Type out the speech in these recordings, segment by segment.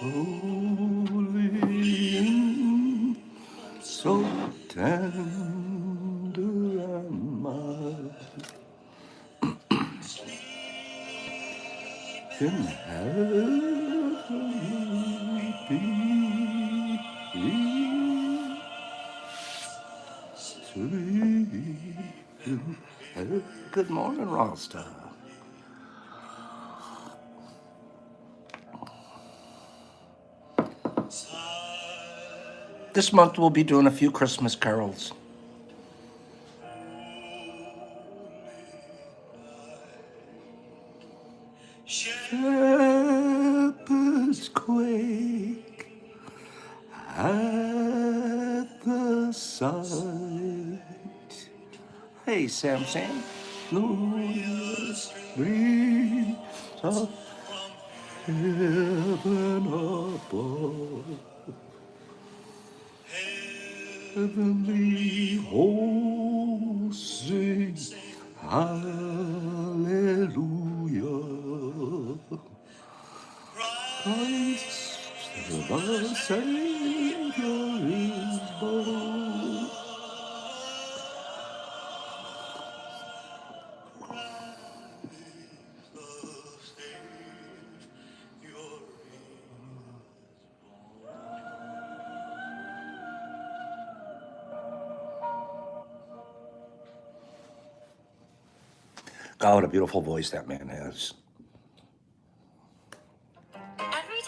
Holy, so tender and mild, in heavenly peace, sweet in heaven. Good morning, Rasta. This month we'll be doing a few Christmas carols. Shepherds quake at the sight. Hey, Sam Sam. Glorious breeze of heaven above. Heavenly hosts sing hallelujah. Christ the Savior is born. God, what a beautiful voice that man has.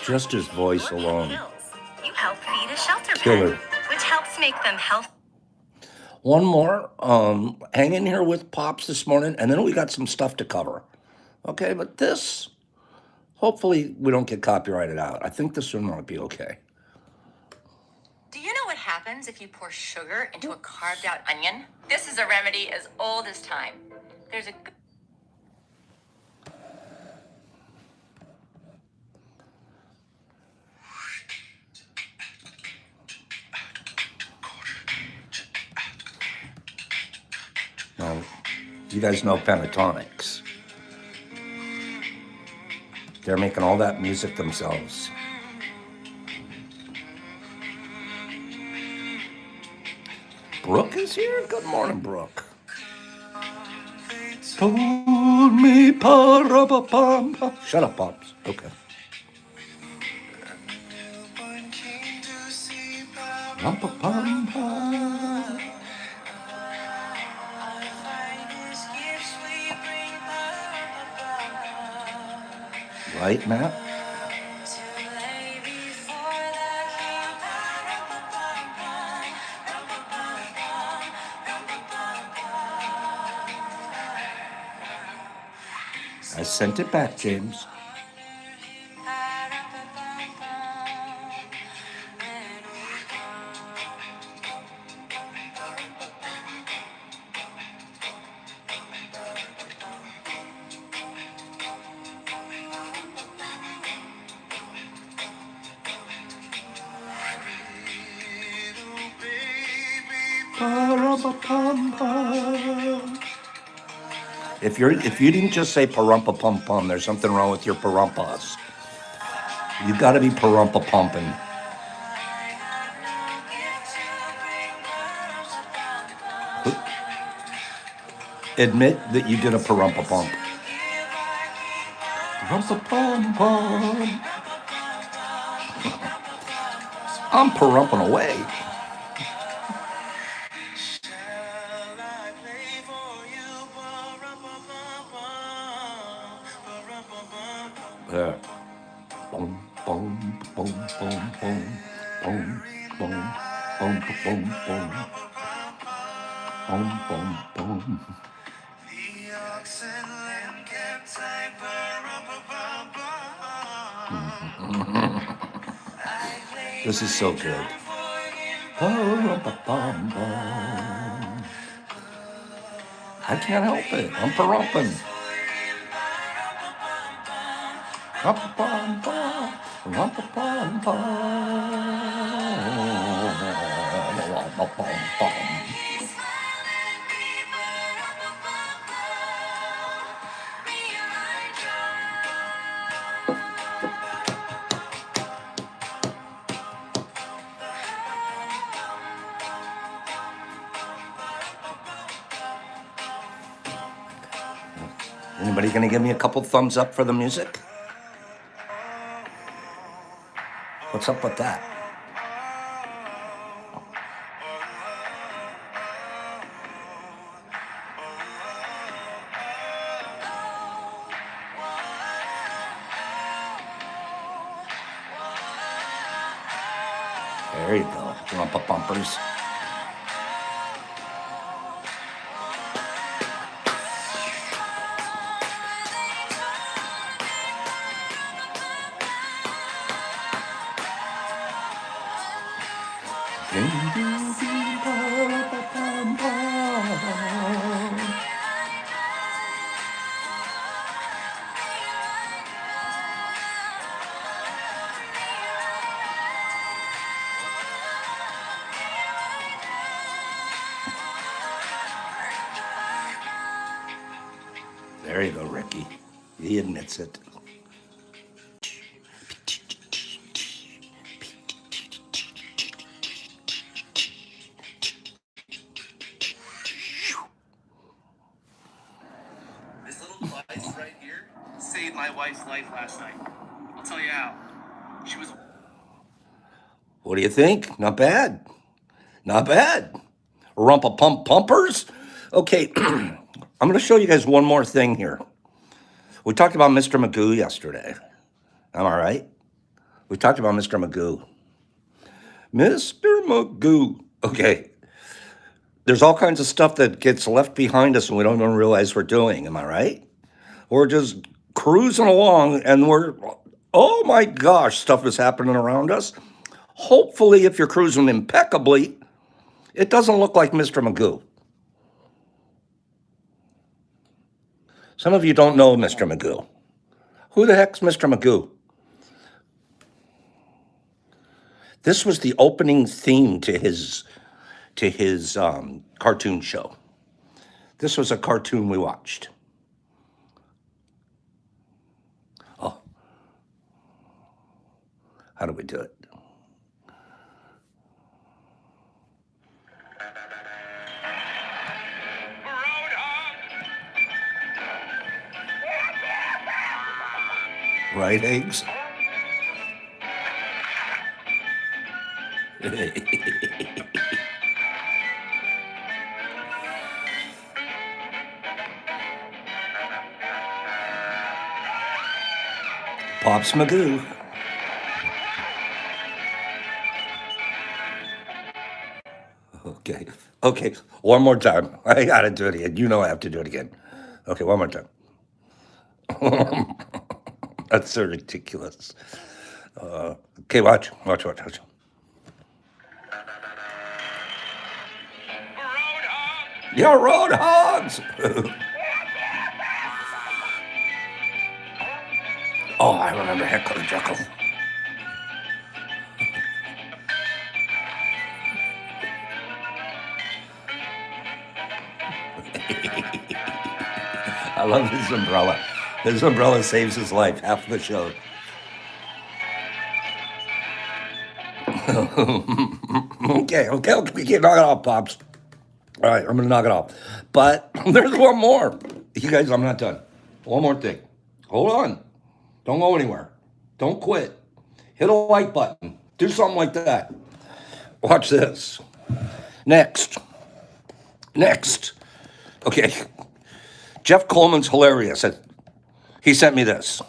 Just his voice alone. You help feed a shelter pet, which helps make them healthy. One more. Hang in here with Pops this morning, and then we got some stuff to cover. Okay, but this, hopefully we don't get copyrighted out. I think this one might be okay. Do you know what happens if you pour sugar into a carved out onion? This is a remedy as old as time. There's a Now, you guys know pentatonics. They're making all that music themselves. Brooke is here? Good morning, Brooke. Told me pa-ra-pa-pam-pa. Shut up, Pops. Okay. Rum-pa-pam-pam. Right, Matt? I sent it back, James. If you didn't just say parumpa pum pum, there's something wrong with your parumpas. You got to be parumpa pumping. Admit that you did a parumpa pump. Parumpa pum pum. I'm parumping away. There. Boom, boom, boom, boom, boom, boom, boom, boom, boom, boom, boom, boom, boom. This is so good. I can't help it. I'm parumping. Anybody gonna give me a couple thumbs up for the music? What's up with that? There you go. Rumpa bumpers. There you go, Ricky. He admits it. This little device right here saved my wife's life last night. I'll tell you how. She was. What do you think? Not bad. Not bad. Rumpa pump pumpers. Okay, I'm going to show you guys one more thing here. We talked about Mr. Magoo yesterday. Am I right? We talked about Mr. Magoo. Mr. Magoo. Okay. There's all kinds of stuff that gets left behind us and we don't even realize we're doing. Am I right? We're just cruising along and oh my gosh, stuff is happening around us. Hopefully, if you're cruising impeccably, it doesn't look like Mr. Magoo. Some of you don't know Mr. Magoo. Who the heck's Mr. Magoo? This was the opening theme to his cartoon show. This was a cartoon we watched. Oh, how do we do it? Right, eggs? Pops Magoo. Okay, one more time. I gotta do it again. You know I have to do it again. Okay, one more time. That's so ridiculous. Okay, watch. Yeah, road hogs. Oh, I remember Heckler Jekyll. I love his umbrella. His umbrella saves his life half the show. Okay, we can't knock it off, Pops. All right, I'm gonna knock it off. But there's one more. You guys, I'm not done. One more thing. Hold on. Don't go anywhere. Don't quit. Hit a like button. Do something like that. Watch this. Next. Okay. Jeff Coleman's hilarious. He sent me this.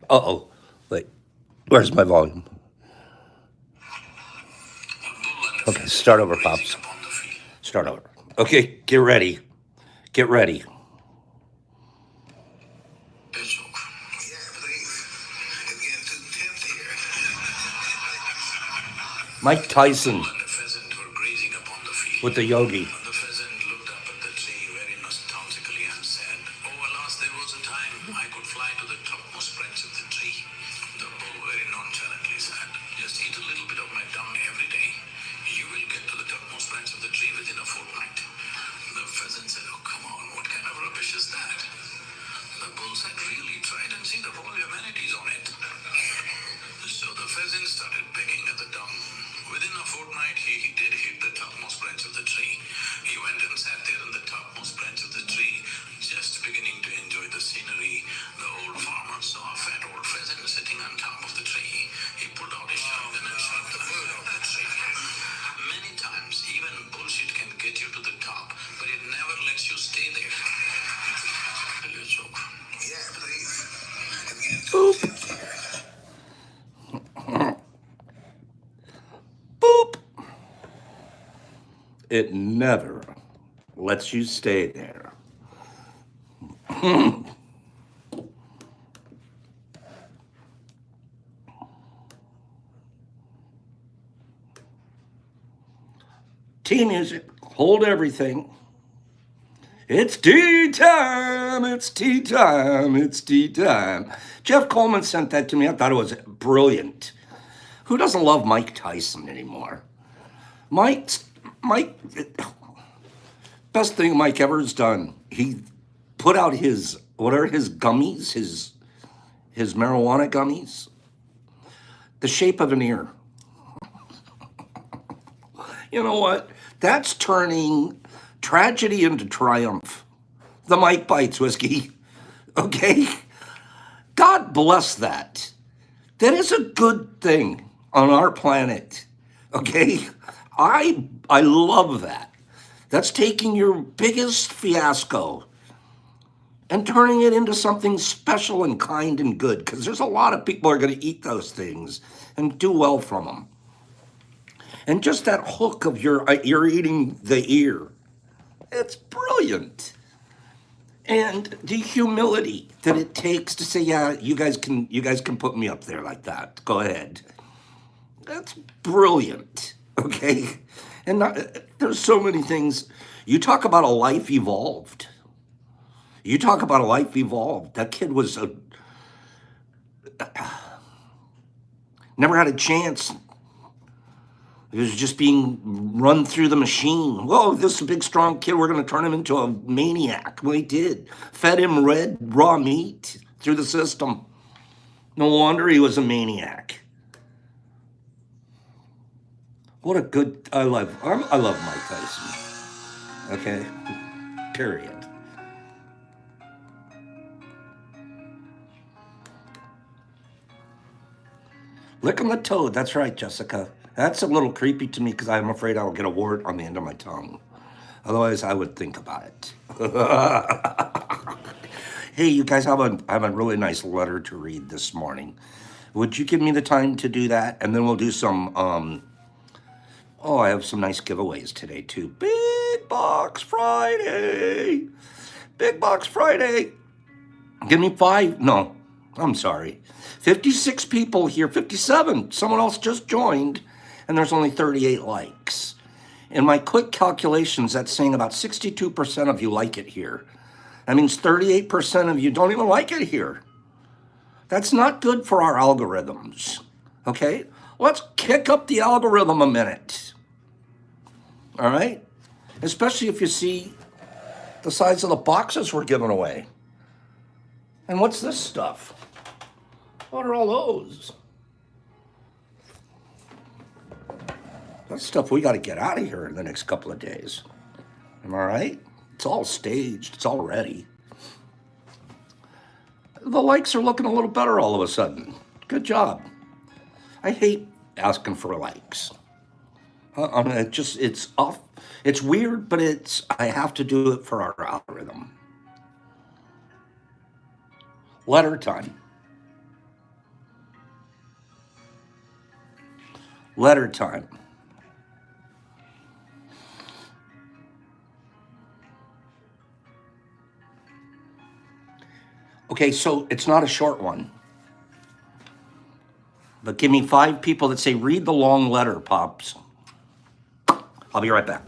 Uh-oh. Wait. Where's my volume? Okay, start over, Pops. Start over. Okay, get ready. Mike Tyson with the yogi. The pheasant looked up at the tree very nostalgically and said, "Oh, alas, there was a time I could fly to the topmost branch of the tree." The bull very nonchalantly said, "Just eat a little bit of my dung every day. You will get to the topmost branch of the tree within a fortnight." The pheasant said, "Oh, come on, what kind of rubbish is that?" The bull said, "Really, try it and see the whole humanities on it." So the pheasant started pecking at the dung. Within a fortnight, he did hit the topmost branch of the tree. It never lets you stay there. Tea music, hold everything. It's tea time, it's tea time, it's tea time. Jeff Coleman sent that to me. I thought it was brilliant. Who doesn't love Mike Tyson anymore? Mike, best thing Mike ever has done. He put out his, what are his gummies, his marijuana gummies? The shape of an ear. You know what? That's turning tragedy into triumph. The Mike Bites whiskey. Okay? God bless that. That is a good thing on our planet. Okay? I love that. That's taking your biggest fiasco and turning it into something special and kind and good, because there's a lot of people who are going to eat those things and do well from them. And just that hook of you're eating the ear. It's brilliant. And the humility that it takes to say, yeah, you guys can put me up there like that. Go ahead. That's brilliant. Okay? And there's so many things. You talk about a life evolved. You talk about a life evolved. That kid was never had a chance. He was just being run through the machine. Whoa, this is a big, strong kid. We're going to turn him into a maniac. Well, he did. Fed him red, raw meat through the system. No wonder he was a maniac. What a good, I love Mike Tyson. Okay? Period. Licking the toad. That's right, Jessica. That's a little creepy to me because I'm afraid I'll get a wart on the end of my tongue. Otherwise, I would think about it. Hey, you guys have a really nice letter to read this morning. Would you give me the time to do that? And then we'll do some, I have some nice giveaways today too. Big Box Friday. Big Box Friday. Give me 5. No, I'm sorry. 56 people here, 57. Someone else just joined, and there's only 38 likes. In my quick calculations, that's saying about 62% of you like it here. That means 38% of you don't even like it here. That's not good for our algorithms, okay? Let's kick up the algorithm a minute, all right? Especially if you see the size of the boxes we're giving away. And what's this stuff? What are all those? That's stuff we got to get out of here in the next couple of days. Am I right? It's all staged. It's all ready. The likes are looking a little better all of a sudden. Good job. I hate asking for likes. It's off. It's weird, but I have to do it for our algorithm. Letter time. Letter time. Okay, so it's not a short one. But give me 5 people that say, read the long letter, Pops. I'll be right back.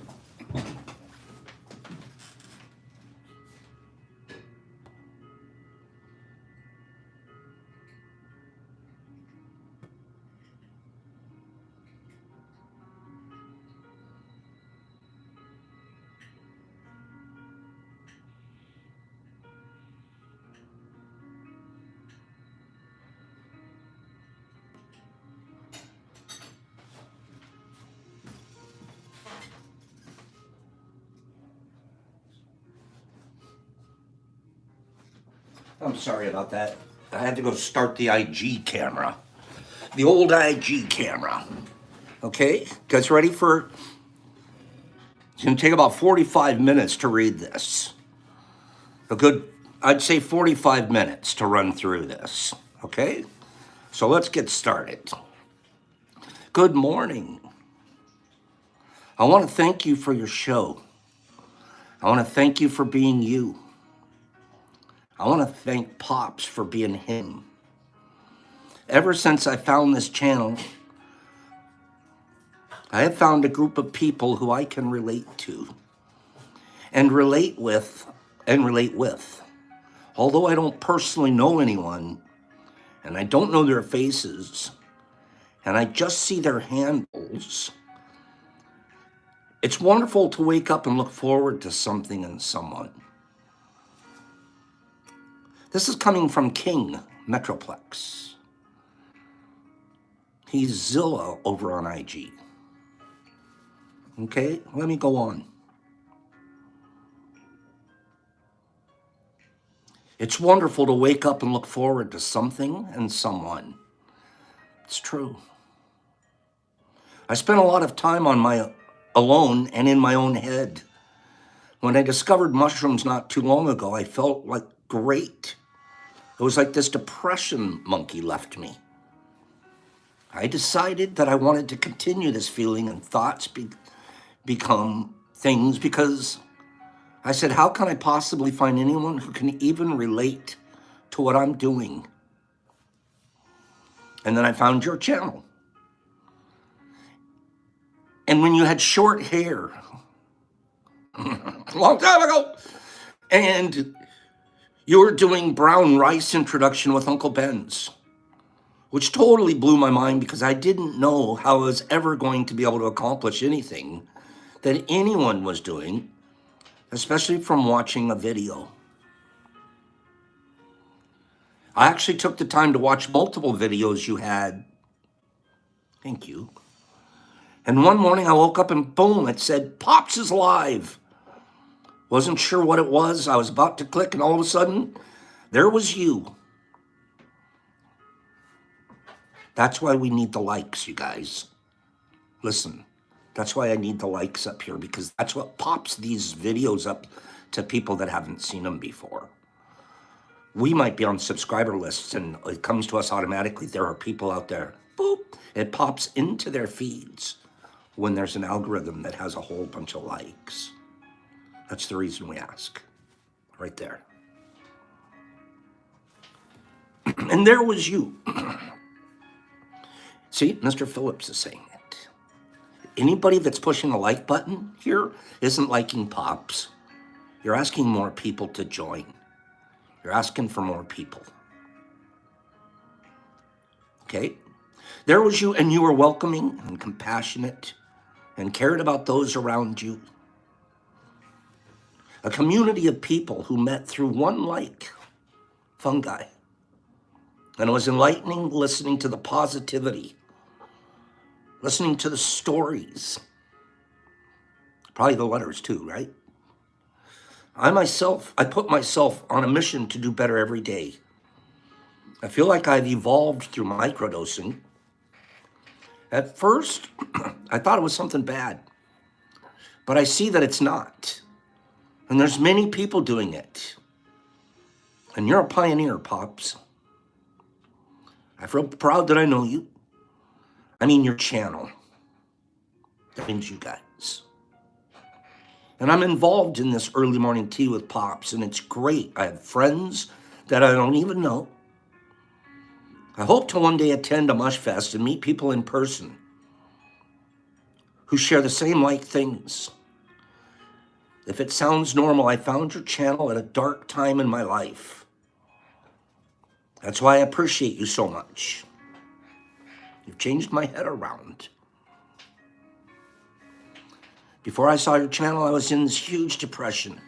I'm sorry about that. I had to go start the IG camera. The old IG camera. Okay, guys ready for... It's going to take about 45 minutes to read this. I'd say 45 minutes to run through this. Okay? So let's get started. Good morning. I want to thank you for your show. I want to thank you for being you. I want to thank Pops for being him. Ever since I found this channel, I have found a group of people who I can relate to and relate with and relate with. Although I don't personally know anyone and I don't know their faces and I just see their handles, it's wonderful to wake up and look forward to something and someone. This is coming from King Metroplex. He's Zilla over on IG. Okay, let me go on. It's wonderful to wake up and look forward to something and someone. It's true. I spent a lot of time on my alone and in my own head. When I discovered mushrooms not too long ago, I felt like great. It was like this depression monkey left me. I decided that I wanted to continue this feeling and thoughts become things because I said, how can I possibly find anyone who can even relate to what I'm doing? And then I found your channel. And when you had short hair, a long time ago, and you were doing brown rice introduction with Uncle Ben's, which totally blew my mind because I didn't know how I was ever going to be able to accomplish anything that anyone was doing, especially from watching a video. I actually took the time to watch multiple videos you had. Thank you. And one morning I woke up and boom, it said, Pops is live. Wasn't sure what it was. I was about to click and all of a sudden, there was you. That's why we need the likes, you guys. Listen, that's why I need the likes up here because that's what pops these videos up to people that haven't seen them before. We might be on subscriber lists and it comes to us automatically. There are people out there, boop, it pops into their feeds when there's an algorithm that has a whole bunch of likes. That's the reason we ask, right there. And there was you. See, Mr. Phillips is saying it. Anybody that's pushing a like button here isn't liking Pops. You're asking more people to join. You're asking for more people. Okay? There was you, and you were welcoming and compassionate and cared about those around you. A community of people who met through one like fungi. And it was enlightening listening to the positivity, listening to the stories, probably the letters too, right? I put myself on a mission to do better every day. I feel like I've evolved through microdosing. At first, I thought it was something bad, but I see that it's not. And there's many people doing it. And you're a pioneer, Pops. I feel proud that I know you. I mean, your channel. That means you guys. And I'm involved in this early morning tea with Pops, and it's great. I have friends that I don't even know. I hope to one day attend a Mush Fest and meet people in person who share the same like things. If it sounds normal, I found your channel at a dark time in my life. That's why I appreciate you so much. You've changed my head around. Before I saw your channel, I was in this huge depression.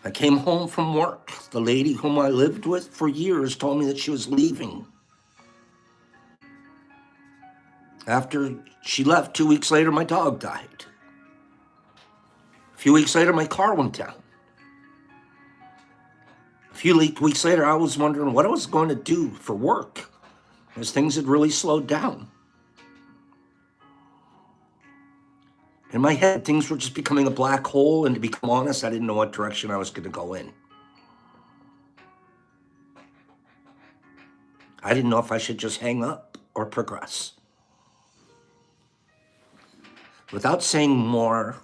I came home from work. The lady whom I lived with for years told me that she was leaving. After she left, 2 weeks later, my dog died. A few weeks later, my car went down. A few weeks later, I was wondering what I was going to do for work as things had really slowed down. In my head, things were just becoming a black hole, and to become honest, I didn't know what direction I was going to go in. I didn't know if I should just hang up or progress. without saying more,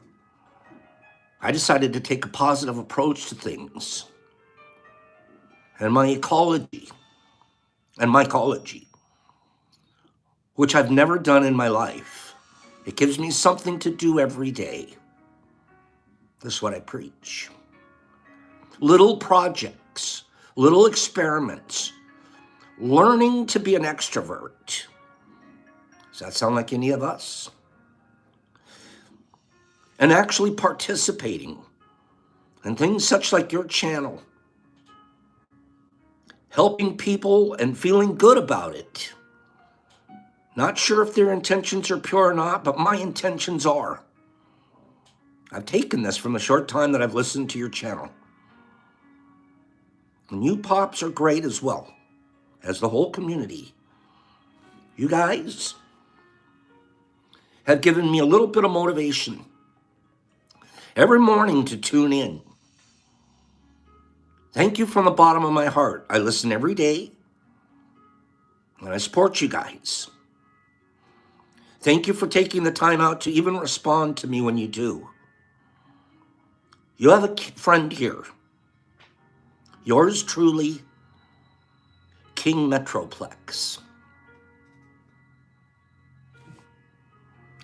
I decided to take a positive approach to things. And my ecology and mycology, which I've never done in my life, it gives me something to do every day. This is what I preach. Little projects, little experiments, learning to be an extrovert. Does that sound like any of us? And actually participating in things such like your channel, helping people and feeling good about it. Not sure if their intentions are pure or not, but my intentions are. I've taken this from the short time that I've listened to your channel. And you pops are great as well, as the whole community. You guys have given me a little bit of motivation every morning to tune in. Thank you from the bottom of my heart. I listen every day, and I support you guys. Thank you for taking the time out to even respond to me when you do. You have a friend here. Yours truly, King Metroplex.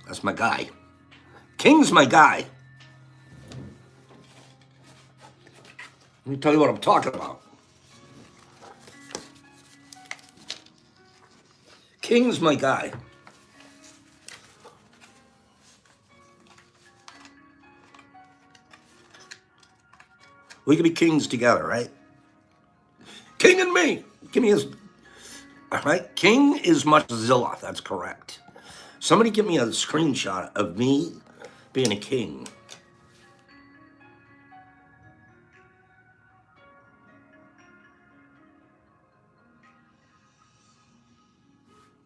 That's my guy. King's my guy. Let me tell you what I'm talking about. King's my guy. We can be kings together, right? King and me. Give me his. All right. King is Muchzilla. That's correct. Somebody give me a screenshot of me being a king.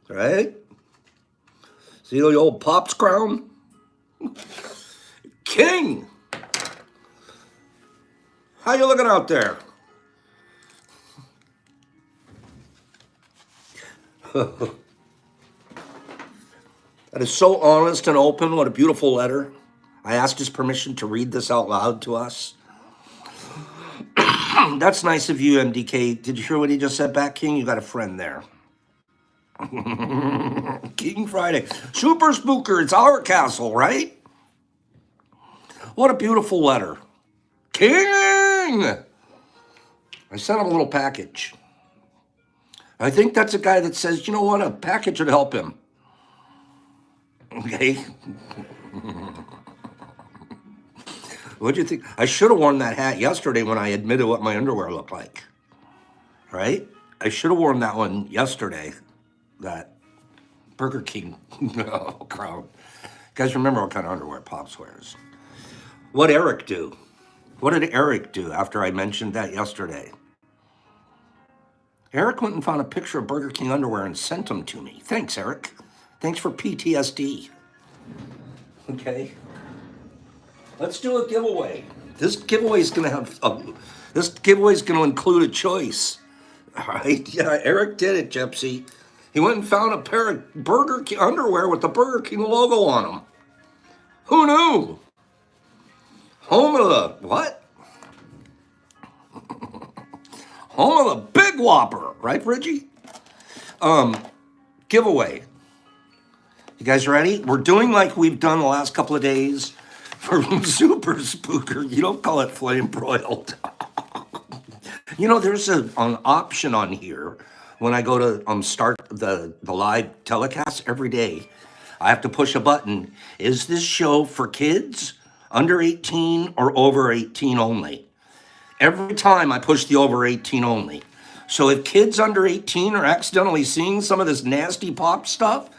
Right? See the old pop's crown? King. How you looking out there? That is so honest and open. What a beautiful letter. I asked his permission to read this out loud to us. That's nice of you, MDK. Did you hear what he just said back, King? You got a friend there. King Friday. Super Spooker, it's our castle, right? What a beautiful letter. King! I sent him a little package. I think that's a guy that says, you know what, a package would help him. Okay. What do you think? I should have worn that hat yesterday when I admitted what my underwear looked like. Right? I should have worn that one yesterday. That Burger King crown. You guys remember what kind of underwear Pops wears. What'd Eric do? What did Eric do after I mentioned that yesterday? Eric went and found a picture of Burger King underwear and sent them to me. Thanks, Eric. Thanks for PTSD. Okay. Let's do a giveaway. This giveaway is going to include a choice. All right. Yeah, Eric did it, Gypsy. He went and found a pair of Burger King underwear with the Burger King logo on them. Who knew? Home of the what? Home of the Big Whopper, right, Bridgie? Giveaway. You guys ready? We're doing like we've done the last couple of days for Super Spooker. You don't call it flame broiled. You know, there's an option on here when I go to start the live telecast every day. I have to push a button. Is this show for kids, under 18 or over 18 only? Every time I push the over 18 only. So if kids under 18 are accidentally seeing some of this nasty pop stuff,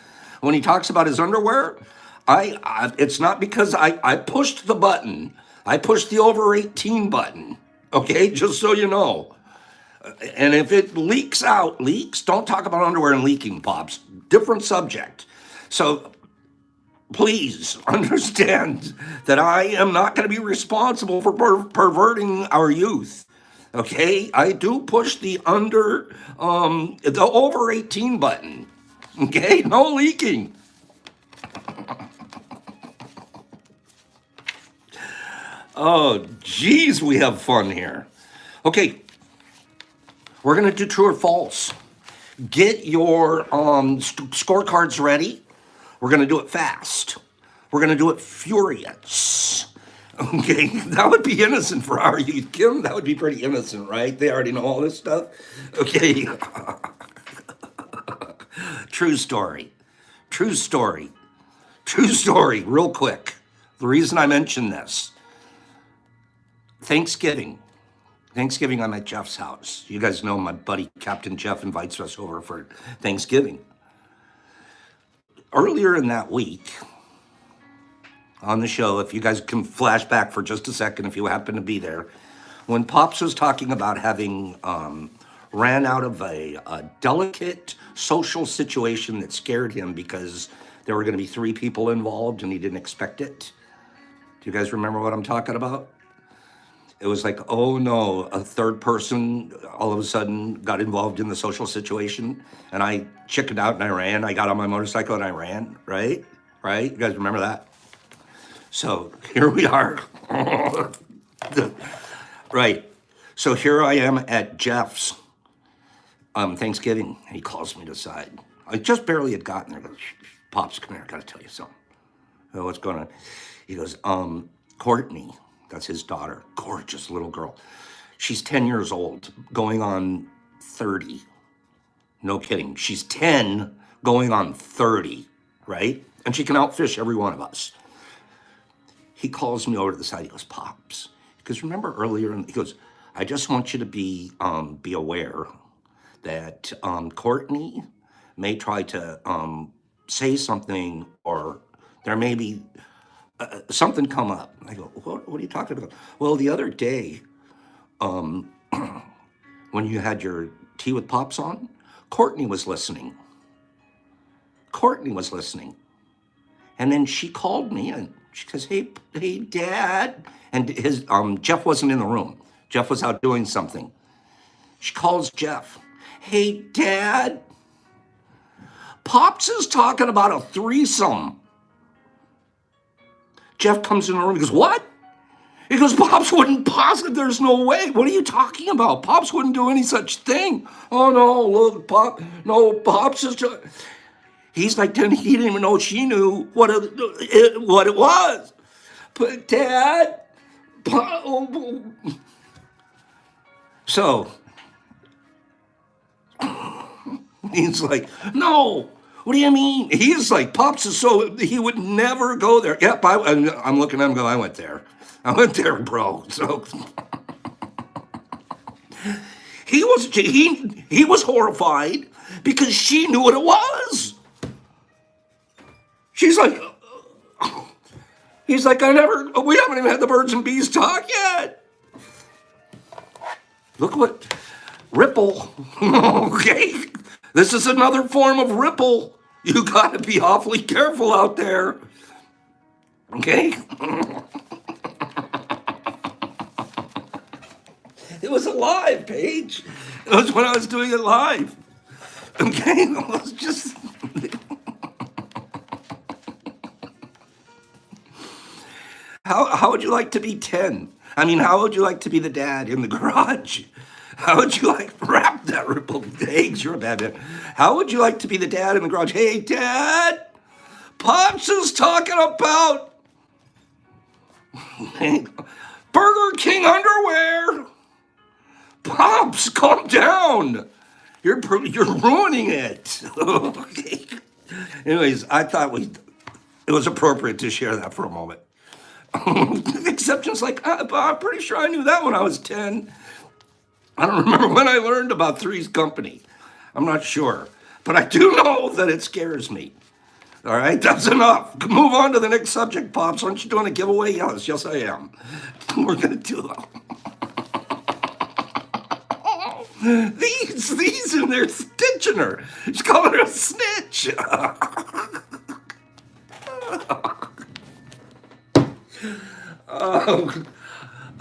when he talks about his underwear, it's not because I pushed the button. I pushed the over 18 button. Okay, just so you know. And if it leaks, don't talk about underwear and leaking, Pops. Different subject. So please understand that I am not going to be responsible for perverting our youth. Okay, I do push the over 18 button. Okay, no leaking. Oh, geez, we have fun here. Okay, we're gonna do true or false. Get your scorecards ready. We're gonna do it fast. We're gonna do it furious. Okay, that would be innocent for our youth, Kim. That would be pretty innocent, right? They already know all this stuff. Okay, true story. True story. True story, real quick. The reason I mention this, Thanksgiving, I'm at Jeff's house. You guys know my buddy Captain Jeff invites us over for Thanksgiving. Earlier in that week on the show, if you guys can flash back for just a second, if you happen to be there, when Pops was talking about having ran out of a delicate social situation that scared him because there were going to be 3 people involved and he didn't expect it. Do you guys remember what I'm talking about? It was like, oh no, a third person all of a sudden got involved in the social situation, and I chickened out and I ran. I got on my motorcycle and I ran, right? Right? You guys remember that? So here we are. Right. So here I am at Jeff's Thanksgiving. He calls me to the side. I just barely had gotten there. He goes, Pops, come here, I gotta tell you something. Oh, what's going on? He goes, Courtney, that's his daughter, gorgeous little girl. She's 10 years old, going on 30. No kidding. She's 10, going on 30, right? And she can outfish every one of us. He calls me over to the side. He goes, Pops. Because remember earlier, he goes, I just want you to be aware that Courtney may try to say something, or there may be something come up. I go, what are you talking about? Well, the other day, when you had your tea with Pops on, Courtney was listening. And then she called me and she says, hey, Dad. And his Jeff wasn't in the room. Jeff was out doing something. She calls Jeff. Hey, Dad. Pops is talking about a threesome. Jeff comes in the room. He goes, what? He goes, Pops wouldn't possibly, there's no way. What are you talking about? Pops wouldn't do any such thing. Oh, no, look, Pops is just... He's like, he didn't even know she knew what it was. But Dad, so he's like, no, what do you mean? He's like, Pops is so, he would never go there. Yep, I'm looking at him going, I went there, bro. So he was horrified because she knew what it was. She's like, he's like, we haven't even had the birds and bees talk yet. Look what, ripple. Okay, this is another form of ripple. You gotta be awfully careful out there. Okay? It was a live, Paige. It was when I was doing it live. Okay, it was just... How would you like to be 10? I mean, how would you like to be the dad in the garage? How would you like, wrap that ripple eggs, you're a bad man. How would you like to be the dad in the garage? Hey, Dad, Pops is talking about Burger King underwear. Pops, calm down. You're ruining it. Okay. Anyways, I thought it was appropriate to share that for a moment. Exceptions like, I'm pretty sure I knew that when I was 10. I don't remember when I learned about Three's Company. I'm not sure. But I do know that it scares me. All right, that's enough. Move on to the next subject, Pops. Aren't you doing a giveaway? Yes, I am. We're going to do these and they're stitching her. She's calling her a snitch.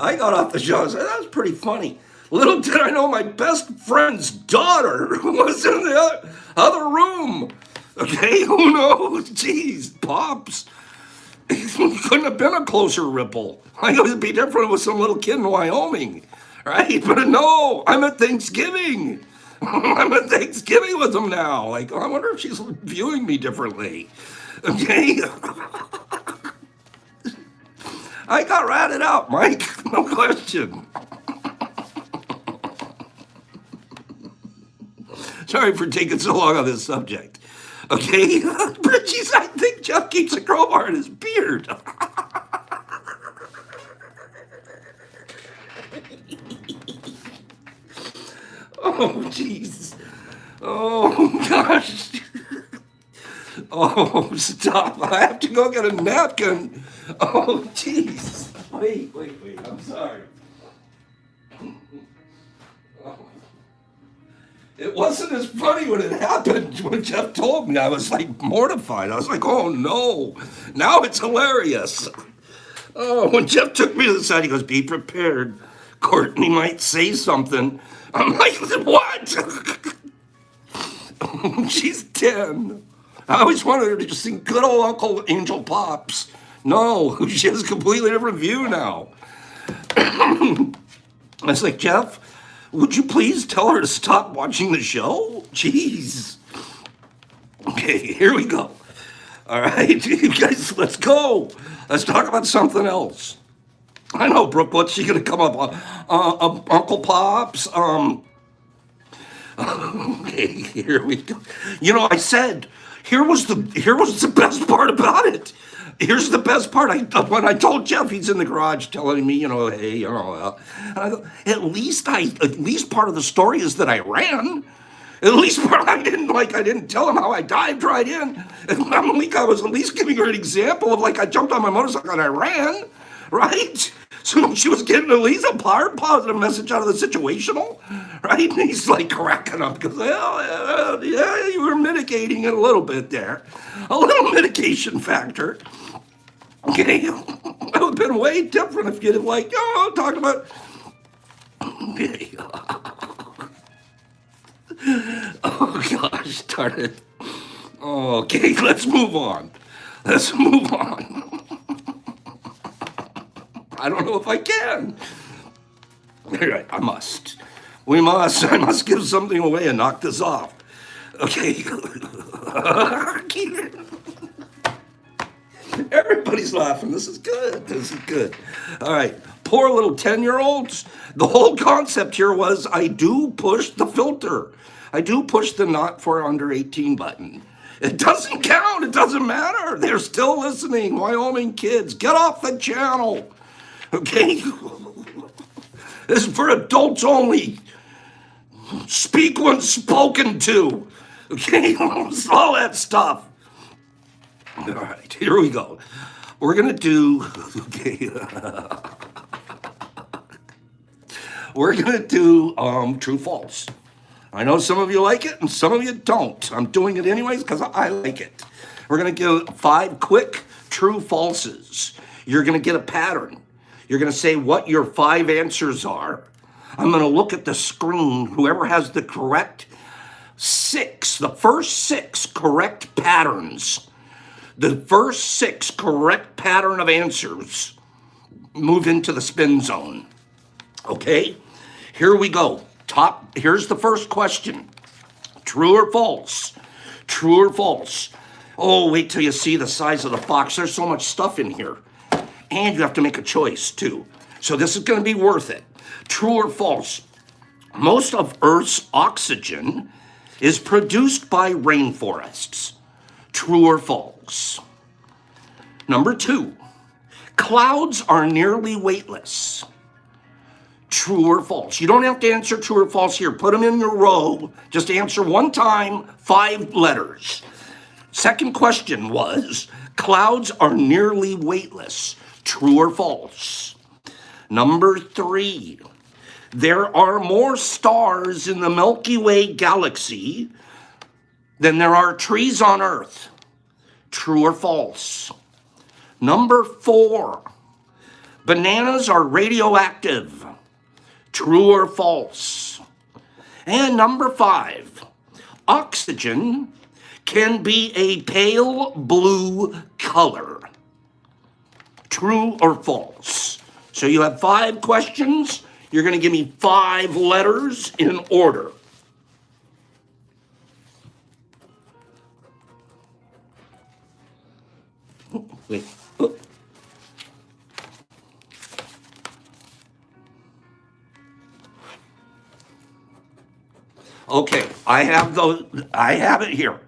I got off the show and said, that was pretty funny. Little did I know my best friend's daughter was in the other room. Okay, who knows? Jeez, Pops. Couldn't have been a closer ripple. Like it would be different with some little kid in Wyoming, right? But no, I'm at Thanksgiving. I'm at Thanksgiving with them now. Like, I wonder if she's viewing me differently. Okay. I got ratted out, Mike. No question. Sorry for taking so long on this subject. Okay. Bridgie's, I think Jeff keeps a crowbar in his beard. Oh, jeez. Oh, gosh. Oh, stop. I have to go get a napkin. Oh, jeez. Wait. I'm sorry. It wasn't as funny when it happened. When Jeff told me, I was like mortified. I was like, oh, no. Now it's hilarious. Oh, when Jeff took me to the side, he goes, be prepared. Courtney might say something. I'm like, what? She's 10. I always wanted her to just sing good old Uncle Angel Pops. No, she has a completely different view now. I was like, Jeff, would you please tell her to stop watching the show? Jeez. Okay, here we go. All right, you guys, let's go. Let's talk about something else. I know, Brooke, what's she gonna come up on? Uncle Pops? Okay, here we go. You know, I said, here was the best part about it. Here's the best part. When I told Jeff, he's in the garage telling me, hey, I thought, at least part of the story is that I ran. At least part I didn't tell him how I dived right in. I was at least giving her an example of I jumped on my motorcycle and I ran, right? So she was getting at least a positive message out of the situational, right? And he's cracking up because, well, yeah, you were mitigating it a little bit there. A little mitigation factor. Okay, it would have been way different if you'd have talked about, okay. Oh gosh, darn it. Okay, let's move on. I don't know if I can. All right, I must. I must give something away and knock this off. Okay. Everybody's laughing. This is good. All right. Poor little 10-year-olds. The whole concept here was I do push the filter. I do push the not for under 18 button. It doesn't count. It doesn't matter. They're still listening. Wyoming kids, get off the channel. Okay? This is for adults only. Speak when spoken to. Okay? All that stuff. All right, here we go. We're going to do, we're going to do true false. I know some of you like it and some of you don't. I'm doing it anyways because I like it. We're going to give 5 quick true falses. You're going to get a pattern. You're going to say what your 5 answers are. I'm going to look at the screen. Whoever has the correct the first 6 correct patterns, the first 6 correct pattern of answers move into the spin zone. Okay, here we go. Here's the first question. True or false? True or false? Oh, wait till you see the size of the box. There's so much stuff in here. And you have to make a choice, too. So this is going to be worth it. True or false? Most of Earth's oxygen is produced by rainforests. True or false? Number 2, clouds are nearly weightless. True or false? You don't have to answer true or false here. Put them in your row. Just answer one time, 5 letters. Second question was, clouds are nearly weightless. True or false? Number 3, there are more stars in the Milky Way galaxy than there are trees on Earth. True or false? Number 4, bananas are radioactive. True or false? And number 5, oxygen can be a pale blue color. true or false. So you have 5 questions. You're going to give me 5 letters in order. Wait. Okay, I have it here.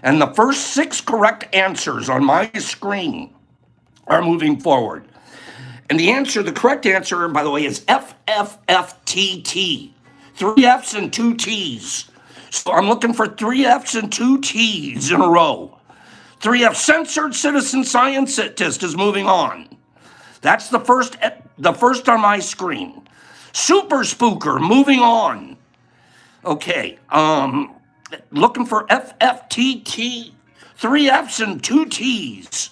And the first 6 correct answers on my screen are moving forward. And the correct answer, by the way, is FFFTT. 3 F's and 2 T's. So I'm looking for 3 F's and 2 T's in a row. 3F censored citizen scientist is moving on. That's the first on my screen. Super spooker, moving on. Okay, looking for FFTT, 3 F's and 2 T's.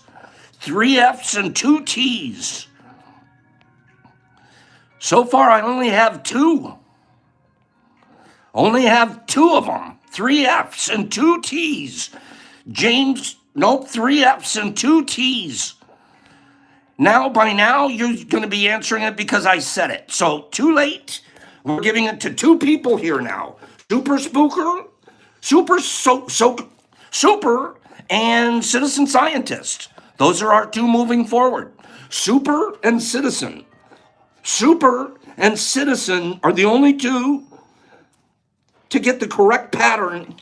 3 F's and 2 T's. So far, I only have 2. Only have 2 of them. 3 F's and 2 T's. James, nope, 3 F's and 2 T's. By now, you're going to be answering it because I said it. So, too late. We're giving it to 2 people here now. Super spooker, super, and citizen scientist. Those are our 2 moving forward. Super and citizen. Super and citizen are the only 2 to get the correct pattern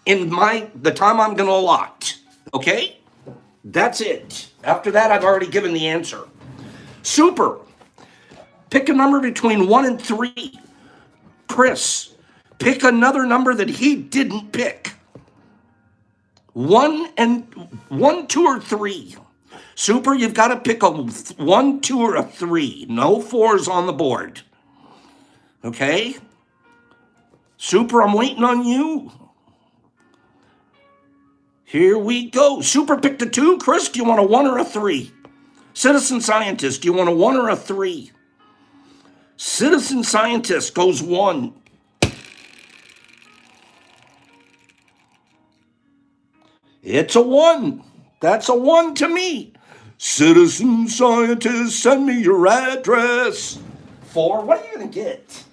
in the time I'm going to allot. Okay? That's it. After that, I've already given the answer. Super. Pick a number between 1 and 3. Chris, pick another number that he didn't pick. 1, 2, or 3. Super, you've got to pick a 1, 2, or a 3. No 4s on the board. Okay? Super, I'm waiting on you. Here we go. Super picked a 2. Chris, do you want a 1 or a 3? Citizen scientist, do you want a 1 or a 3? Citizen scientist goes 1. It's a 1. That's a 1 to me. Citizen scientist, send me your address. 4, what are you going to get?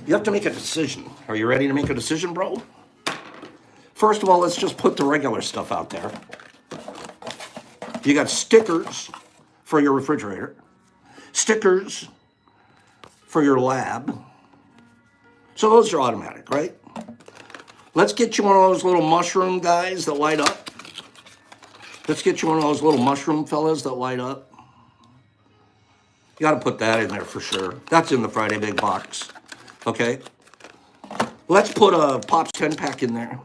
You have to make a decision. Are you ready to make a decision, bro? First of all, let's just put the regular stuff out there. You got stickers for your refrigerator, stickers for your lab. So those are automatic, right? Let's get you one of those little mushroom guys that light up. Let's get you one of those little mushroom fellas that light up. You got to put that in there for sure. That's in the Friday Big Box. Okay? Let's put a Pops 10 pack in there.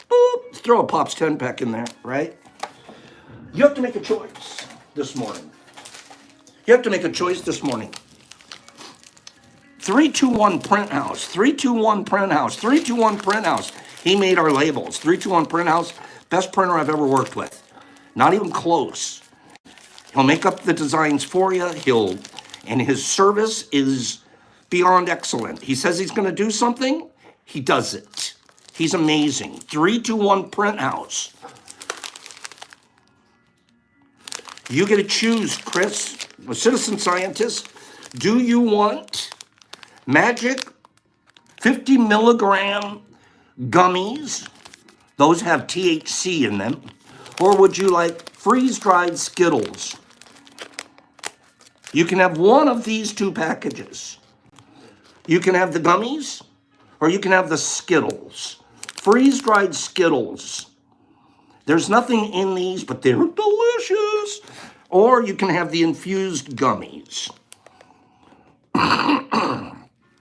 Boop, let's throw a Pops 10 pack in there, right? You have to make a choice this morning. You have to make a choice this morning. 321 Print House, 321 Print House, 321 Print House. He made our labels. 321 Print House, best printer I've ever worked with. Not even close. He'll make up the designs for you. And his service is beyond excellent. He says he's going to do something, he does it. He's amazing. 321 Print House. You get to choose, Chris, a citizen scientist. Do you want magic 50 milligram gummies? Those have THC in them. Or would you like freeze-dried Skittles? You can have one of these 2 packages. You can have the gummies, or you can have the Skittles. Freeze-dried Skittles. There's nothing in these, but they're delicious. Or you can have the infused gummies.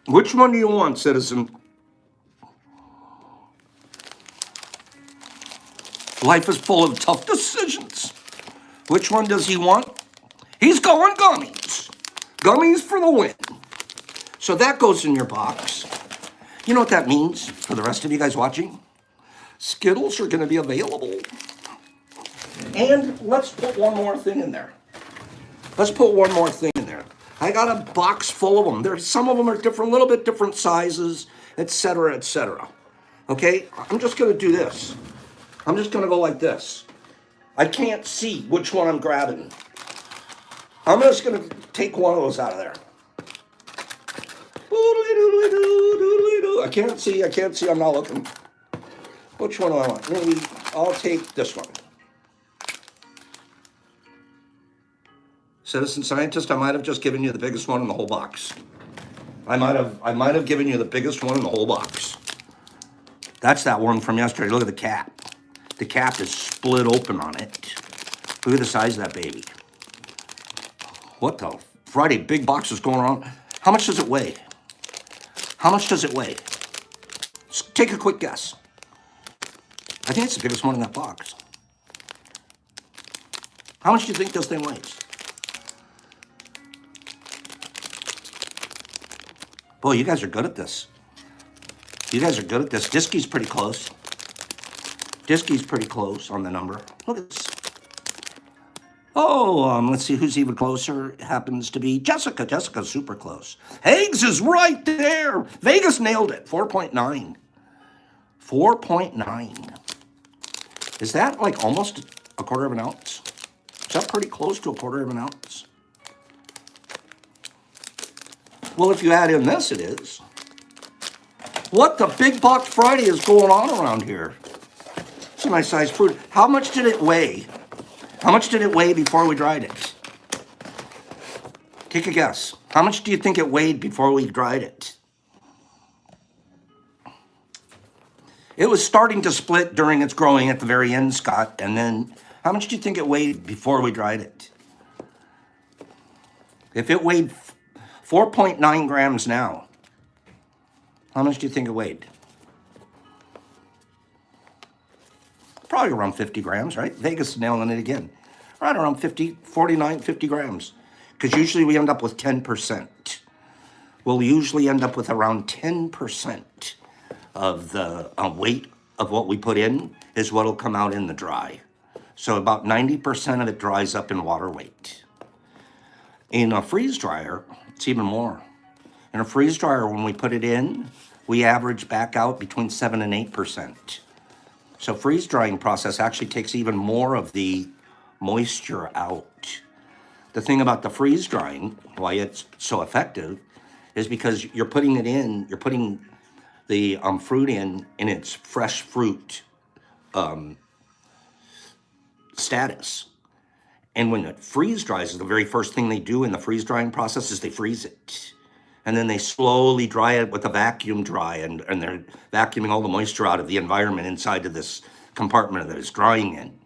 Which one do you want, citizen? Life is full of tough decisions. Which one does he want? He's going gummies. Gummies for the win. So that goes in your box. You know what that means for the rest of you guys watching? Skittles are going to be available. And let's put one more thing in there. Let's put one more thing in there. I got a box full of them. Some of them are different, a little bit different sizes, etc., etc. Okay? I'm just going to do this. I'm just going to go like this. I can't see which one I'm grabbing. I'm just gonna take one of those out of there. I can't see, I'm not looking. Which one do I want? Maybe I'll take this one. Citizen scientist, I might have just given you the biggest one in the whole box. I might have given you the biggest one in the whole box. That's that one from yesterday. Look at the cap. The cap is split open on it. Look at the size of that baby. What the Friday big box is going on? How much does it weigh? How much does it weigh? Just take a quick guess. I think it's the biggest one in that box. How much do you think this thing weighs? Boy, you guys are good at this. You guys are good at this. Diskey's pretty close. Diskey's pretty close on the number. Look at this. Oh, let's see who's even closer. It happens to be Jessica. Jessica's super close. Hags is right there. Vegas nailed it. 4.9. 4.9. Is that like almost a quarter of an ounce? Is that pretty close to a quarter of an ounce? Well, if you add in this, it is. What the big box Friday is going on around here? It's a nice sized fruit. How much did it weigh? How much did it weigh before we dried it? Take a guess. How much do you think it weighed before we dried it? It was starting to split during its growing at the very end, Scott. And then how much do you think it weighed before we dried it? If it weighed 4.9 grams now, how much do you think it weighed? Probably around 50 grams, right? Vegas nailing it again. Right around 50, 49, 50 grams. Because usually we end up with 10%. We'll usually end up with around 10% of the weight of what we put in is what will come out in the dry. So about 90% of it dries up in water weight. In a freeze dryer, it's even more. In a freeze dryer, when we put it in, we average back out between 7 and 8%. So freeze drying process actually takes even more of the moisture out. The thing about the freeze drying, why it's so effective, is because you're putting it in, you're putting the fruit in its fresh fruit status. And when it freeze dries, the very first thing they do in the freeze drying process is they freeze it. And then they slowly dry it with a vacuum dry, and they're vacuuming all the moisture out of the environment inside of this compartment that it's drying in.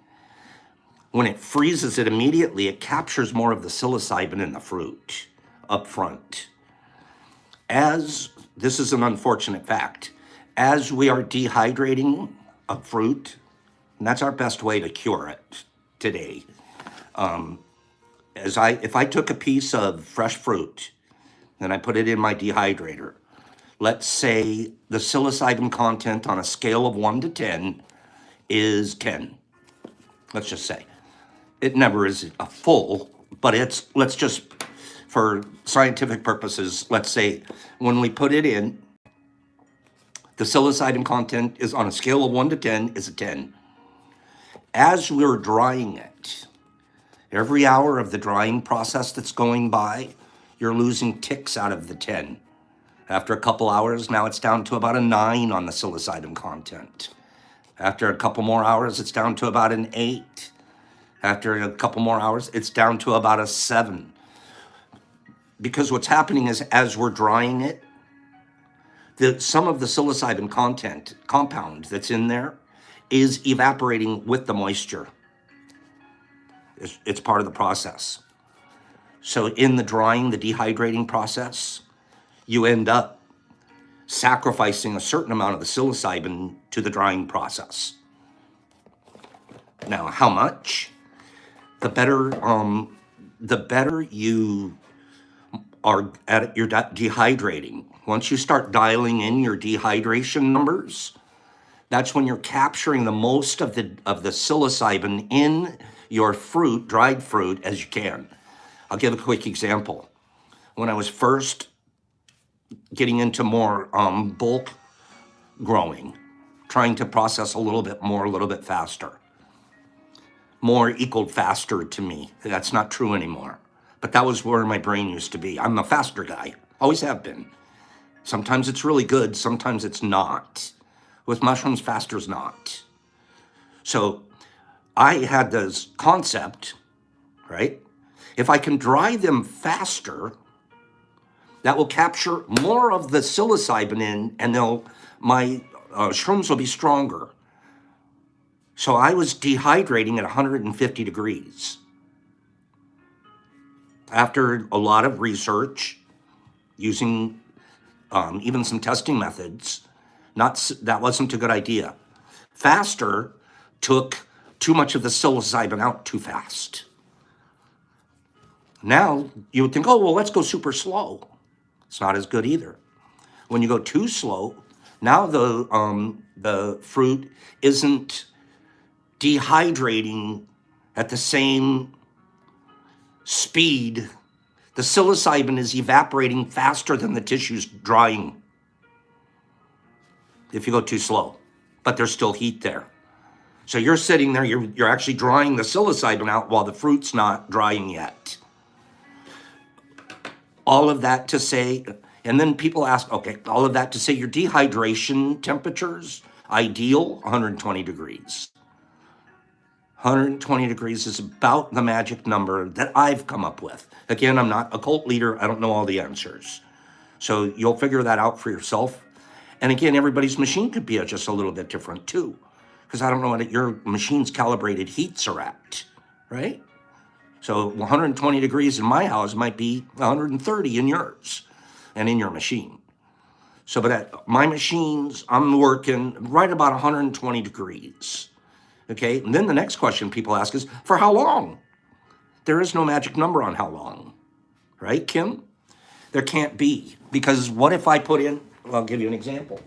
When it freezes it immediately, it captures more of the psilocybin in the fruit up front. As, this is an unfortunate fact, as we are dehydrating a fruit, and that's our best way to cure it today, if I took a piece of fresh fruit and I put it in my dehydrator, let's say the psilocybin content on a scale of 1 to 10 is 10. Let's just say. It never is a full, but it's, let's just, for scientific purposes, let's say when we put it in, the psilocybin content is on a scale of 1 to 10 is a 10. As we're drying it, every hour of the drying process that's going by, you're losing ticks out of the 10. After a couple hours, now it's down to about a 9 on the psilocybin content. After a couple more hours, it's down to about an 8. After a couple more hours, it's down to about a 7. Because what's happening is as we're drying it, some of the psilocybin compound that's in there is evaporating with the moisture. It's part of the process. So in the drying, the dehydrating process, you end up sacrificing a certain amount of the psilocybin to the drying process. Now, how much? The better you are at your dehydrating. Once you start dialing in your dehydration numbers, that's when you're capturing the most of the psilocybin in your fruit, dried fruit, as you can. I'll give a quick example. When I was first getting into more bulk growing, trying to process a little bit more, a little bit faster, more equaled faster to me. That's not true anymore. But that was where my brain used to be. I'm a faster guy, always have been. Sometimes it's really good, sometimes it's not. With mushrooms, faster's not. So I had this concept, right? If I can dry them faster, that will capture more of the psilocybin in, and my shrooms will be stronger. So I was dehydrating at 150 degrees. After a lot of research, using even some testing methods, that wasn't a good idea. Faster took too much of the psilocybin out too fast. Now you would think, oh, well, let's go super slow. It's not as good either. When you go too slow, now the fruit isn't dehydrating at the same speed. The psilocybin is evaporating faster than the tissue's drying if you go too slow, but there's still heat there. So you're sitting there, you're actually drying the psilocybin out while the fruit's not drying yet. All of that to say, and then people ask, okay, all of that to say your dehydration temperature's ideal, 120 degrees. 120 degrees is about the magic number that I've come up with. Again, I'm not a cult leader. I don't know all the answers. So you'll figure that out for yourself. And again, everybody's machine could be just a little bit different too, because I don't know what your machine's calibrated heats are at, right? So 120 degrees in my house might be 130 in yours and in your machine. So, but at my machines, I'm working right about 120 degrees. Okay, and then the next question people ask is, for how long? There is no magic number on how long, right, Kim? There can't be, because what if I put in, well, I'll give you an example.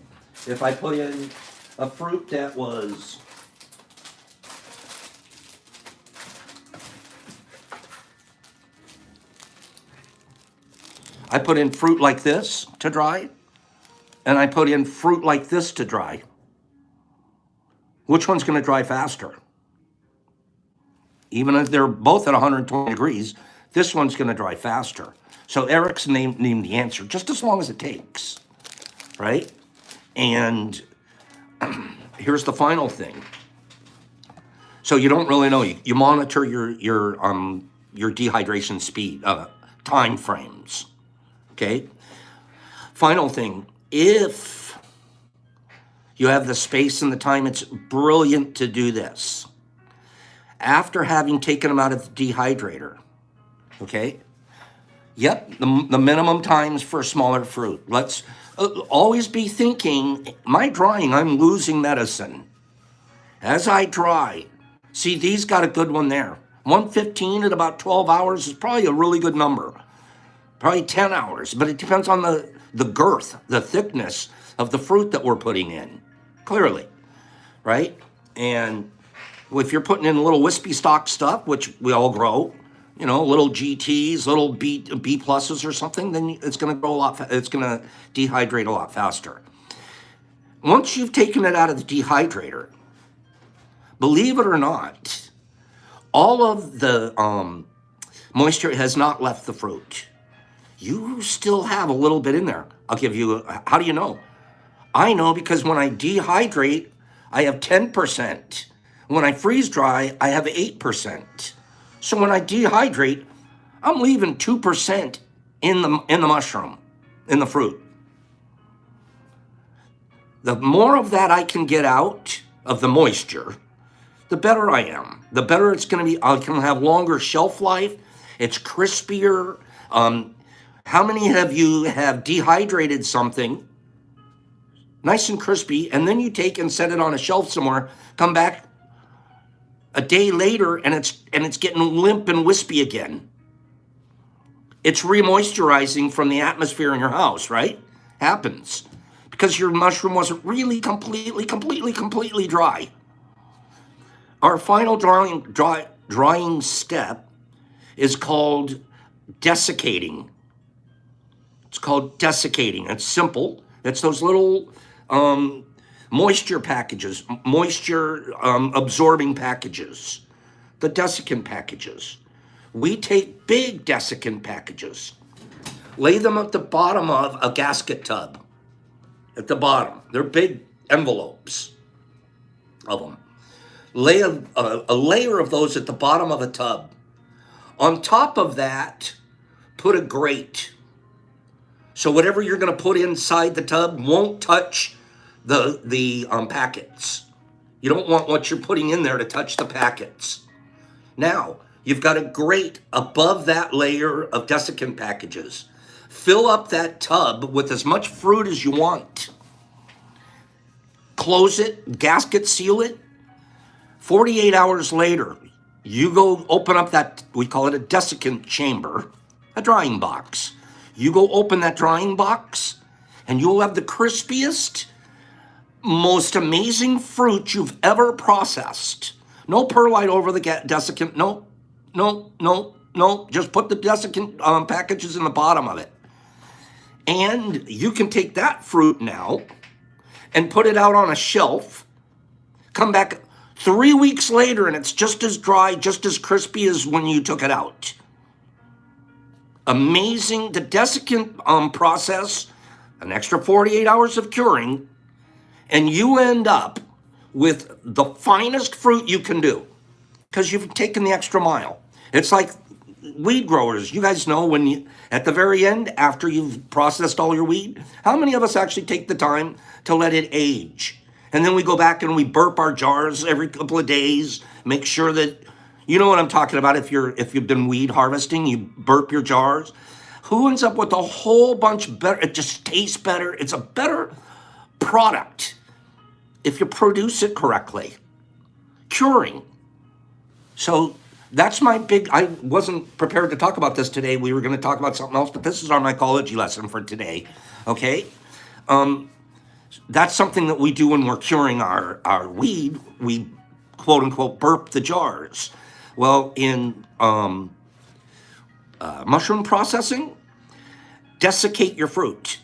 If I put in a fruit that was, I put in fruit like this to dry, and I put in fruit like this to dry. Which one's going to dry faster? Even if they're both at 120 degrees, this one's going to dry faster. So Eric's named the answer, just as long as it takes, right? And here's the final thing. So you don't really know. You monitor your dehydration speed, time frames. Okay. Final thing, if you have the space and the time, it's brilliant to do this. After having taken them out of the dehydrator, okay? Yep, the minimum times for smaller fruit. Let's always be thinking, my drying, I'm losing medicine. As I dry, see, these got a good one there. 115 at about 12 hours is probably a really good number. Probably 10 hours, but it depends on the girth, the thickness of the fruit that we're putting in, clearly, right? And if you're putting in little wispy stock stuff, which we all grow, you know, little GTs, little B pluses or something, then it's going to grow a lot. It's going to dehydrate a lot faster. Once you've taken it out of the dehydrator, believe it or not, all of the moisture has not left the fruit. You still have a little bit in there. I'll give you, how do you know? I know because when I dehydrate, I have 10%. When I freeze dry, I have 8%. So when I dehydrate, I'm leaving 2% in the mushroom, in the fruit. The more of that I can get out of the moisture, the better I am. The better it's going to be. I can have longer shelf life. It's crispier. How many of you have dehydrated something nice and crispy, and then you take and set it on a shelf somewhere, come back a day later, and it's getting limp and wispy again? It's remoisturizing from the atmosphere in your house, right? Happens because your mushroom wasn't really completely dry. Our final drying step is called desiccating. It's called desiccating. It's simple. It's those little moisture packages, moisture absorbing packages the desiccant packages. We take big desiccant packages, lay them at the bottom of a gasket tub. At the bottom, they're big envelopes of them. Lay a layer of those at the bottom of a tub. On top of that, put a grate. So whatever you're going to put inside the tub won't touch the packets. You don't want what you're putting in there to touch the packets. Now, you've got a grate above that layer of desiccant packages. Fill up that tub with as much fruit as you want. Close it, gasket seal it. 48 hours later, you go open up that, we call it a desiccant chamber, a drying box. You go open that drying box, and you'll have the crispiest, most amazing fruit you've ever processed. No perlite over the desiccant. No. Just put the desiccant packages in the bottom of it. And you can take that fruit now and put it out on a shelf. Come back 3 weeks later, and it's just as dry, just as crispy as when you took it out. Amazing. The desiccant process, an extra 48 hours of curing, and you end up with the finest fruit you can do because you've taken the extra mile. It's like weed growers. You guys know when you, at the very end, after you've processed all your weed, how many of us actually take the time to let it age? And then we go back and we burp our jars every couple of days, make sure that, you know what I'm talking about. If you've been weed harvesting, you burp your jars. Who ends up with a whole bunch better? It just tastes better. It's a better product if you produce it correctly. Curing. So that's my big, I wasn't prepared to talk about this today. We were going to talk about something else, but this is our mycology lesson for today. Okay. That's something that we do when we're curing our weed. We quote unquote burp the jars. Well, in mushroom processing, desiccate your fruit,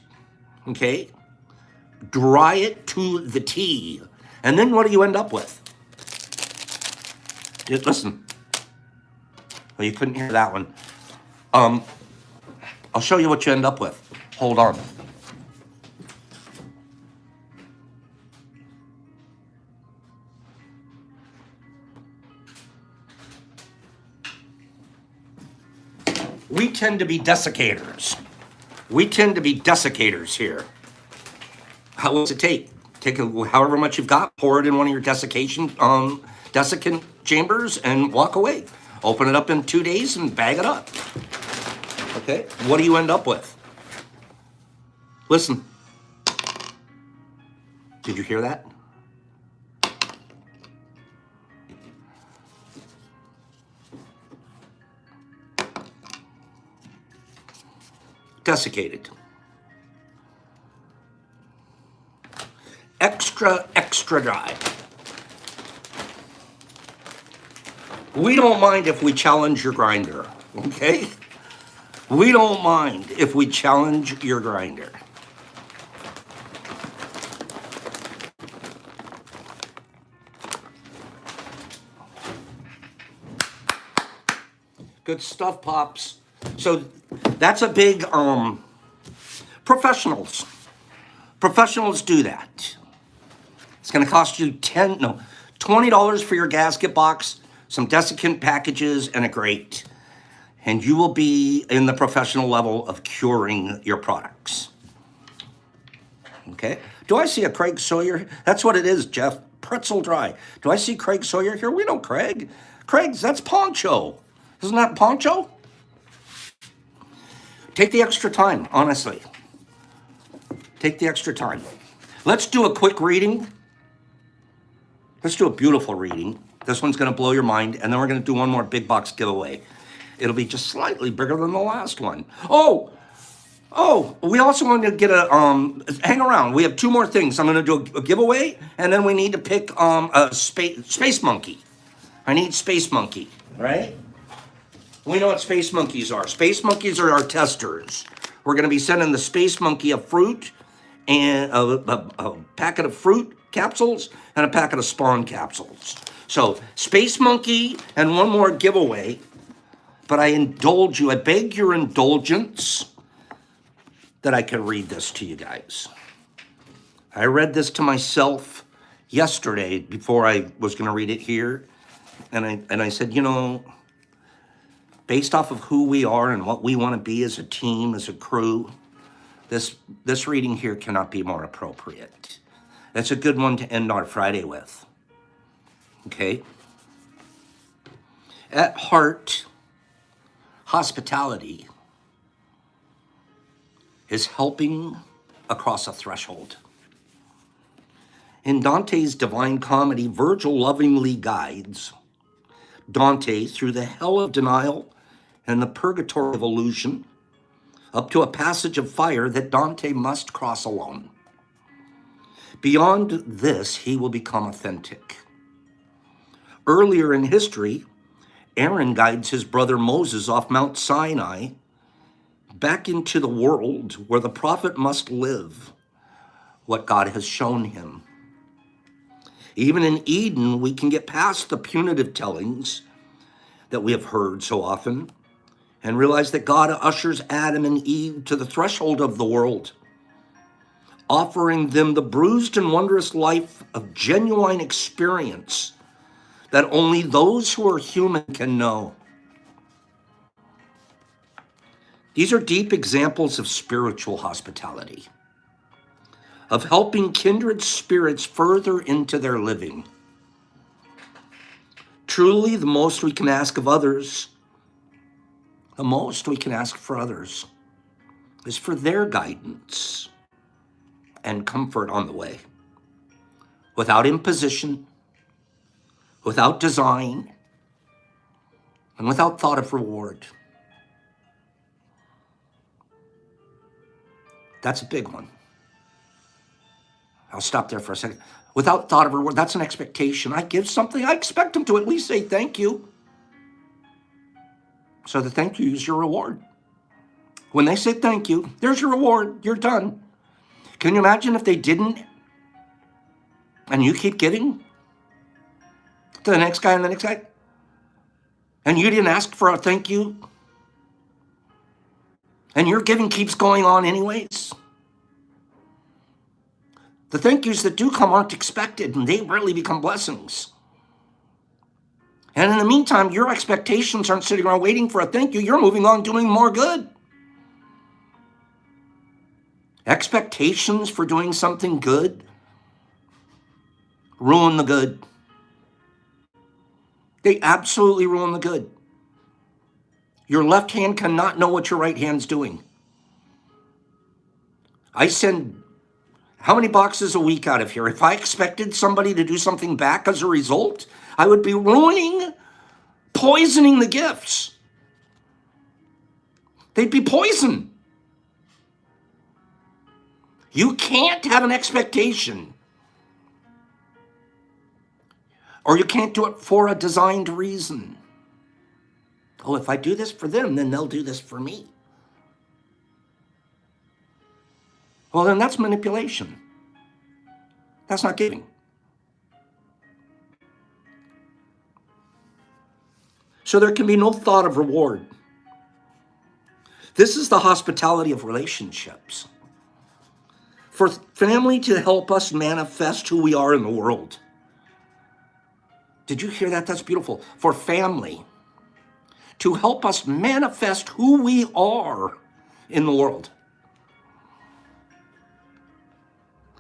okay? Dry it to the T. And then what do you end up with? Listen. Well, you couldn't hear that one. I'll show you what you end up with. Hold on. We tend to be desiccators. We tend to be desiccators here. How does it take? Take however much you've got, pour it in one of your desiccant chambers, and walk away. Open it up in 2 days and bag it up. Okay, what do you end up with? Listen. Did you hear that? Desiccated. Extra dry. We don't mind if we challenge your grinder, okay? We don't mind if we challenge your grinder. Good stuff, Pops. So that's a big, professionals do that. It's going to cost you $20 for your gasket box, some desiccant packages, and a grate. And you will be in the professional level of curing your products. Okay? Do I see a Craig Sawyer? That's what it is, Jeff. Pretzel dry. Do I see Craig Sawyer here? We know Craig. Craig's, that's Poncho. Isn't that Poncho? Take the extra time, honestly. Take the extra time. Let's do a quick reading. Let's do a beautiful reading. This one's going to blow your mind, and then we're going to do one more big box giveaway. It'll be just slightly bigger than the last one. Oh, we also want to get a, hang around. We have two more things. I'm going to do a giveaway, and then we need to pick a space monkey. I need space monkey, right? We know what space monkeys are. Space monkeys are our testers. We're going to be sending the space monkey a fruit and a packet of fruit capsules and a packet of spawn capsules. So, Space Monkey and one more giveaway, but I indulge you. I beg your indulgence that I can read this to you guys. I read this to myself yesterday before I was going to read it here, and I said, you know, based off of who we are and what we want to be as a team, as a crew, this reading here cannot be more appropriate. That's a good one to end our Friday with. Okay? At heart, hospitality is helping across a threshold. In Dante's Divine Comedy, Virgil lovingly guides Dante through the hell of denial and the purgatory of illusion up to a passage of fire that Dante must cross alone. Beyond this, he will become authentic. Earlier in history, Aaron guides his brother Moses off Mount Sinai back into the world where the prophet must live what God has shown him. Even in Eden, we can get past the punitive tellings that we have heard so often and realize that God ushers Adam and Eve to the threshold of the world, offering them the bruised and wondrous life of genuine experience that only those who are human can know. These are deep examples of spiritual hospitality, of helping kindred spirits further into their living. Truly, the most we can ask of others, the most we can ask for others, is for their guidance and comfort on the way, without imposition, without design, and without thought of reward. That's a big one. I'll stop there for a second. Without thought of reward, that's an expectation. I give something, I expect them to at least say thank you. So the thank you is your reward. When they say thank you, there's your reward, you're done. Can you imagine if they didn't and you keep giving to the next guy and the next guy? And you didn't ask for a thank you? And your giving keeps going on anyways? The thank yous that do come aren't expected, and they really become blessings. And in the meantime, your expectations aren't sitting around waiting for a thank you. You're moving on doing more good. Expectations for doing something good ruin the good. They absolutely ruin the good. Your left hand cannot know what your right hand's doing. I send how many boxes a week out of here? If I expected somebody to do something back as a result, I would be poisoning the gifts. They'd be poison. You can't have an expectation, or you can't do it for a designed reason. Oh, if I do this for them, then they'll do this for me. Well, then that's manipulation. That's not giving. So there can be no thought of reward. This is the hospitality of relationships. For family to help us manifest who we are in the world. Did you hear that? That's beautiful. For family to help us manifest who we are in the world.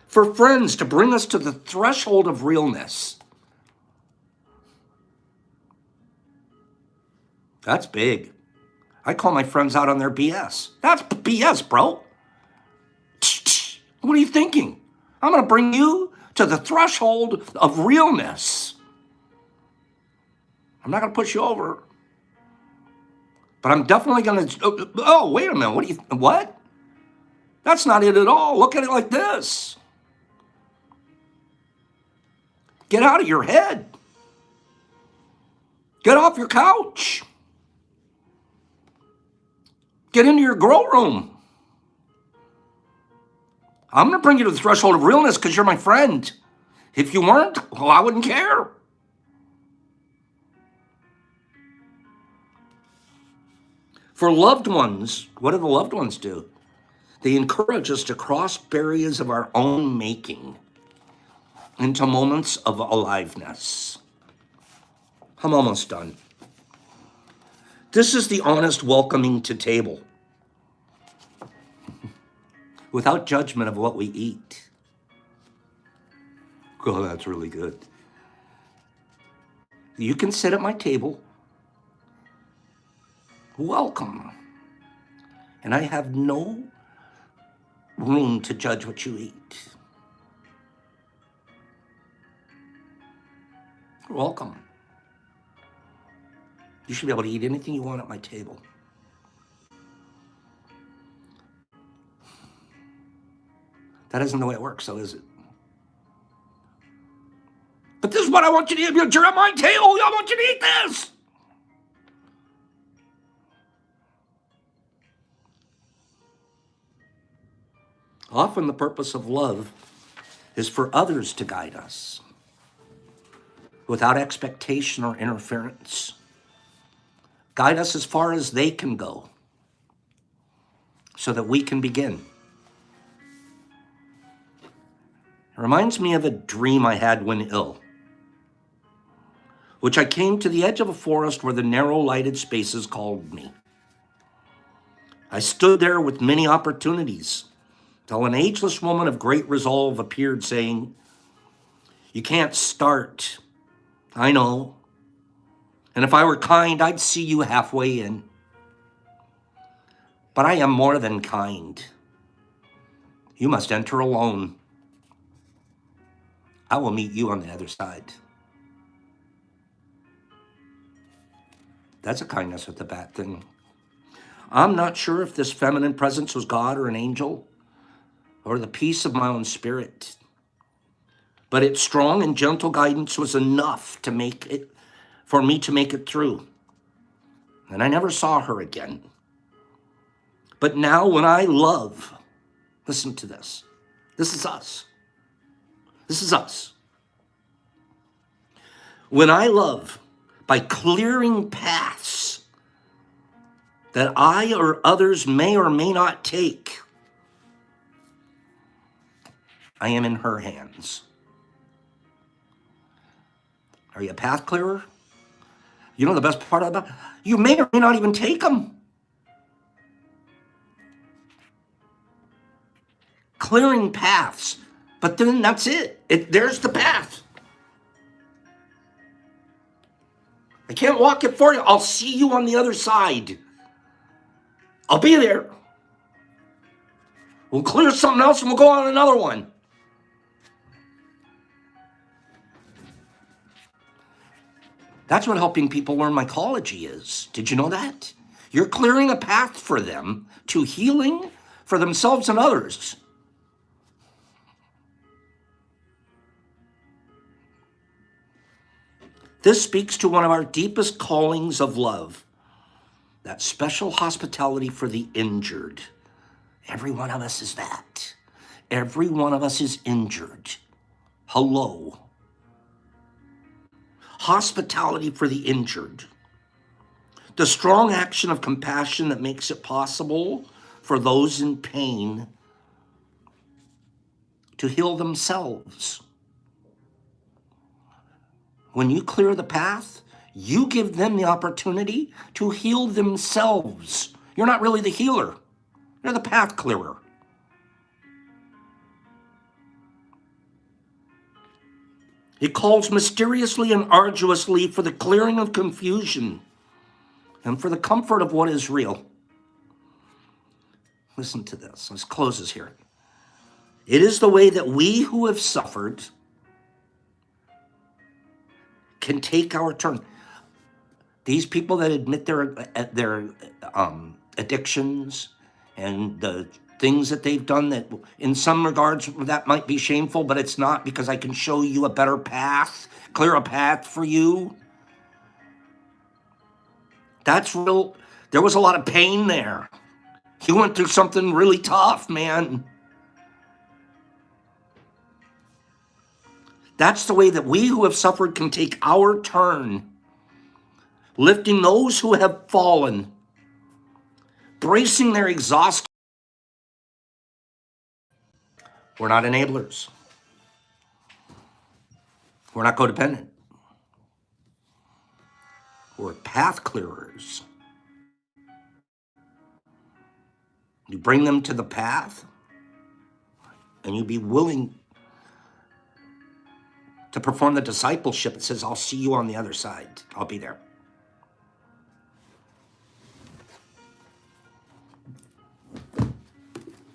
For friends to bring us to the threshold of realness. That's big. I call my friends out on their BS. That's BS, bro. What are you thinking? I'm going to bring you to the threshold of realness. I'm not going to push you over. But I'm definitely going to, oh, wait a minute. What? That's not it at all. Look at it like this. Get out of your head. Get off your couch. Get into your grow room. I'm going to bring you to the threshold of realness because you're my friend. If you weren't, well, I wouldn't care. For loved ones, what do the loved ones do? They encourage us to cross barriers of our own making into moments of aliveness. I'm almost done. This is the honest welcoming to table without judgment of what we eat. Oh, that's really good. You can sit at my table. Welcome. And I have no room to judge what you eat. Welcome. You should be able to eat anything you want at my table. That isn't the way it works, though, is it? But this is what I want you to eat. You're at my table. I want you to eat this. Often the purpose of love is for others to guide us without expectation or interference. Guide us as far as they can go so that we can begin. It reminds me of a dream I had when ill, which I came to the edge of a forest where the narrow lighted spaces called me. I stood there with many opportunities till an ageless woman of great resolve appeared, saying, "You can't start. I know. And if I were kind, I'd see you halfway in. But I am more than kind. You must enter alone. I will meet you on the other side." That's a kindness with a bad thing. I'm not sure if this feminine presence was God or an angel or the peace of my own spirit, but its strong and gentle guidance was enough for me to make it through. And I never saw her again. But now when I love, listen to this. This is us. This is us. When I love by clearing paths that I or others may or may not take, I am in her hands. Are you a path clearer? You know the best part about it? You may or may not even take them. Clearing paths, but then that's it. There's the path. I can't walk it for you. I'll see you on the other side. I'll be there. We'll clear something else and we'll go on another one. That's what helping people learn mycology is. Did you know that? You're clearing a path for them to healing for themselves and others. This speaks to one of our deepest callings of love, that special hospitality for the injured. Every one of us is that. Every one of us is injured. Hello. Hospitality for the injured. The strong action of compassion that makes it possible for those in pain to heal themselves. When you clear the path, you give them the opportunity to heal themselves. You're not really the healer. You're the path clearer. It calls mysteriously and arduously for the clearing of confusion and for the comfort of what is real. Listen to this. Let's close this here. It is the way that we who have suffered can take our turn. These people that admit their addictions and the things that they've done that in some regards that might be shameful, but it's not, because I can show you a better path, clear a path for you. That's real. There was a lot of pain there. You went through something really tough, man. That's the way that we who have suffered can take our turn, lifting those who have fallen bracing their exhaust. We're not enablers. We're not codependent. We're path clearers. You bring them to the path, and you be willing to perform the discipleship. It says, I'll see you on the other side. I'll be there.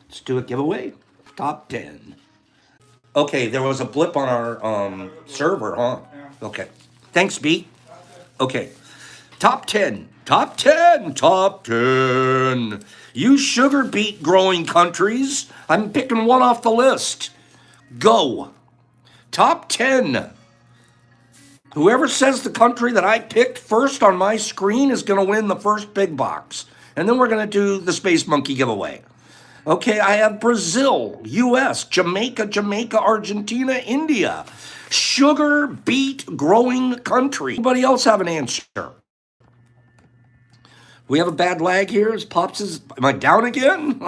Let's do a giveaway. Top 10. Okay, there was a blip on our server, huh? Okay. Thanks, B. Okay. Top 10. Top 10. Top 10. You sugar beet growing countries. I'm picking one off the list. Go. Top 10. Whoever says the country that I picked first on my screen is going to win the first big box. And then we're going to do the Space Monkey giveaway. Okay, I have Brazil, US, Jamaica, Argentina, India. Sugar beet growing country. Anybody else have an answer? We have a bad lag here. Am I down again?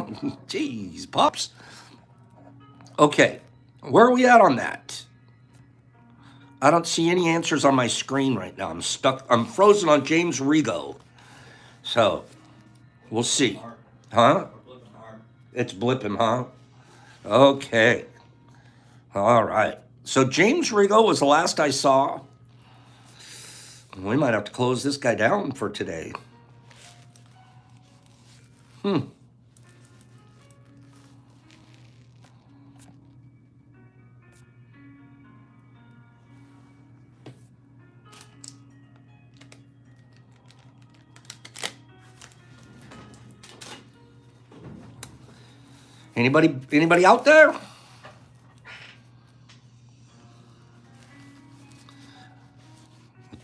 Jeez, Pops. Okay, where are we at on that? I don't see any answers on my screen right now. I'm stuck. I'm frozen on James Rigo. So, we'll see. Huh? It's blipping, huh? Okay. All right. So James Rigo was the last I saw. We might have to close this guy down for today. Anybody out there? I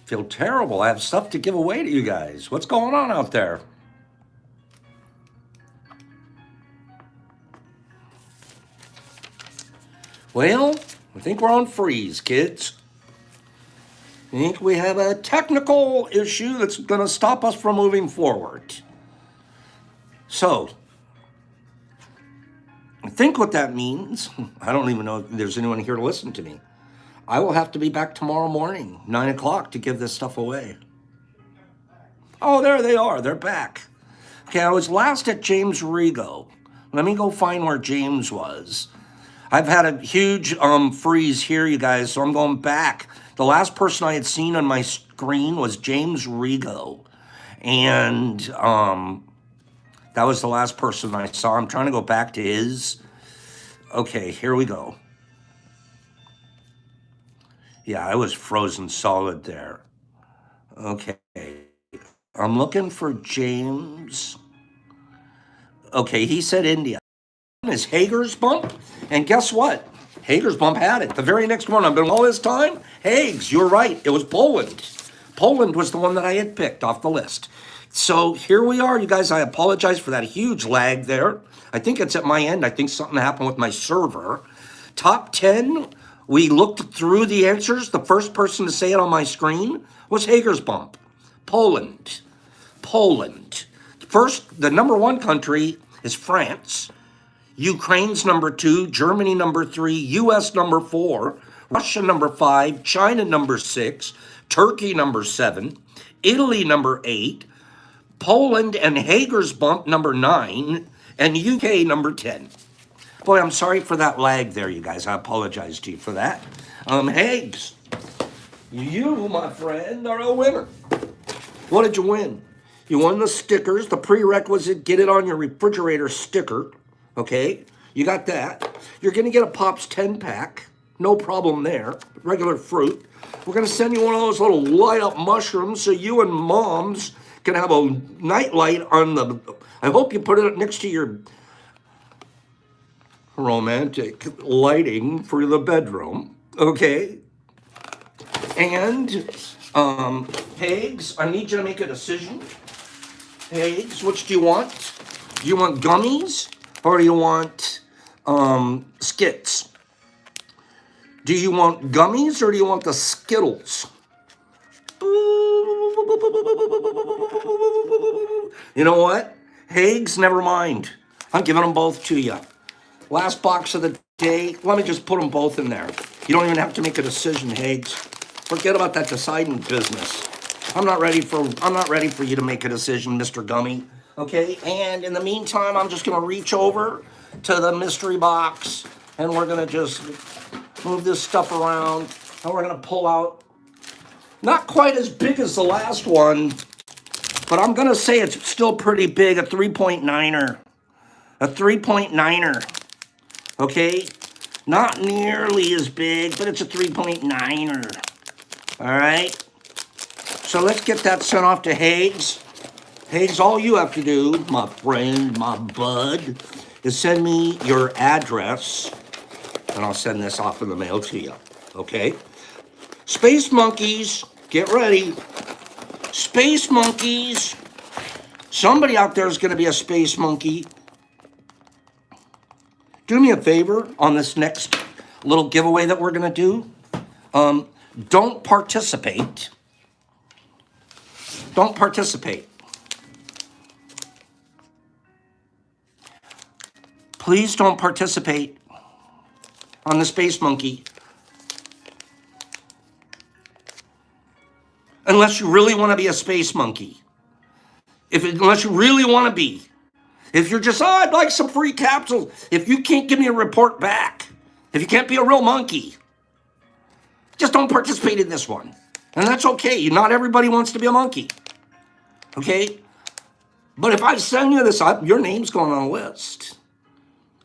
feel terrible. I have stuff to give away to you guys. What's going on out there? Well, I think we're on freeze, kids. I think we have a technical issue that's going to stop us from moving forward. So, I think what that means, I don't even know if there's anyone here to listen to me. I will have to be back tomorrow morning, 9 o'clock, to give this stuff away. Oh, there they are. They're back. Okay, I was last at James Rigo. Let me go find where James was. I've had a huge freeze here, you guys, so I'm going back. The last person I had seen on my screen was James Rigo. And that was the last person I saw. I'm trying to go back to his. Okay, here we go. Yeah, I was frozen solid there. Okay. I'm looking for James. Okay, he said India. Is Hager's Bump? And guess what? Hager's Bump had it. The very next one, I've been all this time. Hagues, you're right. It was Poland. Poland was the one that I had picked off the list. So here we are, you guys. I apologize for that huge lag there. I think it's at my end. I think something happened with my server. Top 10, we looked through the answers. The first person to say it on my screen was Hager's Bump. Poland. First, the number one country is France. Ukraine's number 2, Germany number 3, US number 4, Russia number 5, China number 6, Turkey number 7, Italy number 8, Poland and Hager's Bump number 9, and UK number 10. Boy, I'm sorry for that lag there, you guys. I apologize to you for that. Hagues, you, my friend, are a winner. What did you win? You won the stickers, the prerequisite, get it on your refrigerator sticker. Okay, you got that. You're going to get a Pops 10-pack. No problem there. Regular fruit. We're going to send you one of those little light-up mushrooms so you and moms can have a nightlight on the... I hope you put it next to your romantic lighting for the bedroom. Okay? And, Hagues, I need you to make a decision. Hagues, which do you want? Do you want gummies? Or do you want skits? Do you want gummies or do you want the Skittles? You know what? Hags, never mind. I'm giving them both to you. Last box of the day. Let me just put them both in there. You don't even have to make a decision, Hags. Forget about that deciding business. I'm not ready for you to make a decision, Mr. Gummy. Okay? And in the meantime, I'm just gonna reach over to the mystery box and we're gonna just move this stuff around and we're gonna pull out, not quite as big as the last one, but I'm gonna say it's still pretty big, a 3.9er. A 3.9er. Okay? Not nearly as big, but it's a 3.9er. All right? So let's get that sent off to Hags. Hags, all you have to do, my friend, my bud, is send me your address, and I'll send this off in the mail to you. Okay? Space monkeys, get ready. Space monkeys. Somebody out there is going to be a space monkey. Do me a favor on this next little giveaway that we're going to do. Don't participate. Don't participate. Please don't participate on the space monkey unless you really want to be a space monkey. Unless you really want to be. If you're just, I'd like some free capsules. If you can't give me a report back, if you can't be a real monkey, just don't participate in this one. And that's okay. Not everybody wants to be a monkey. Okay? But if I send you this, your name's going on a list.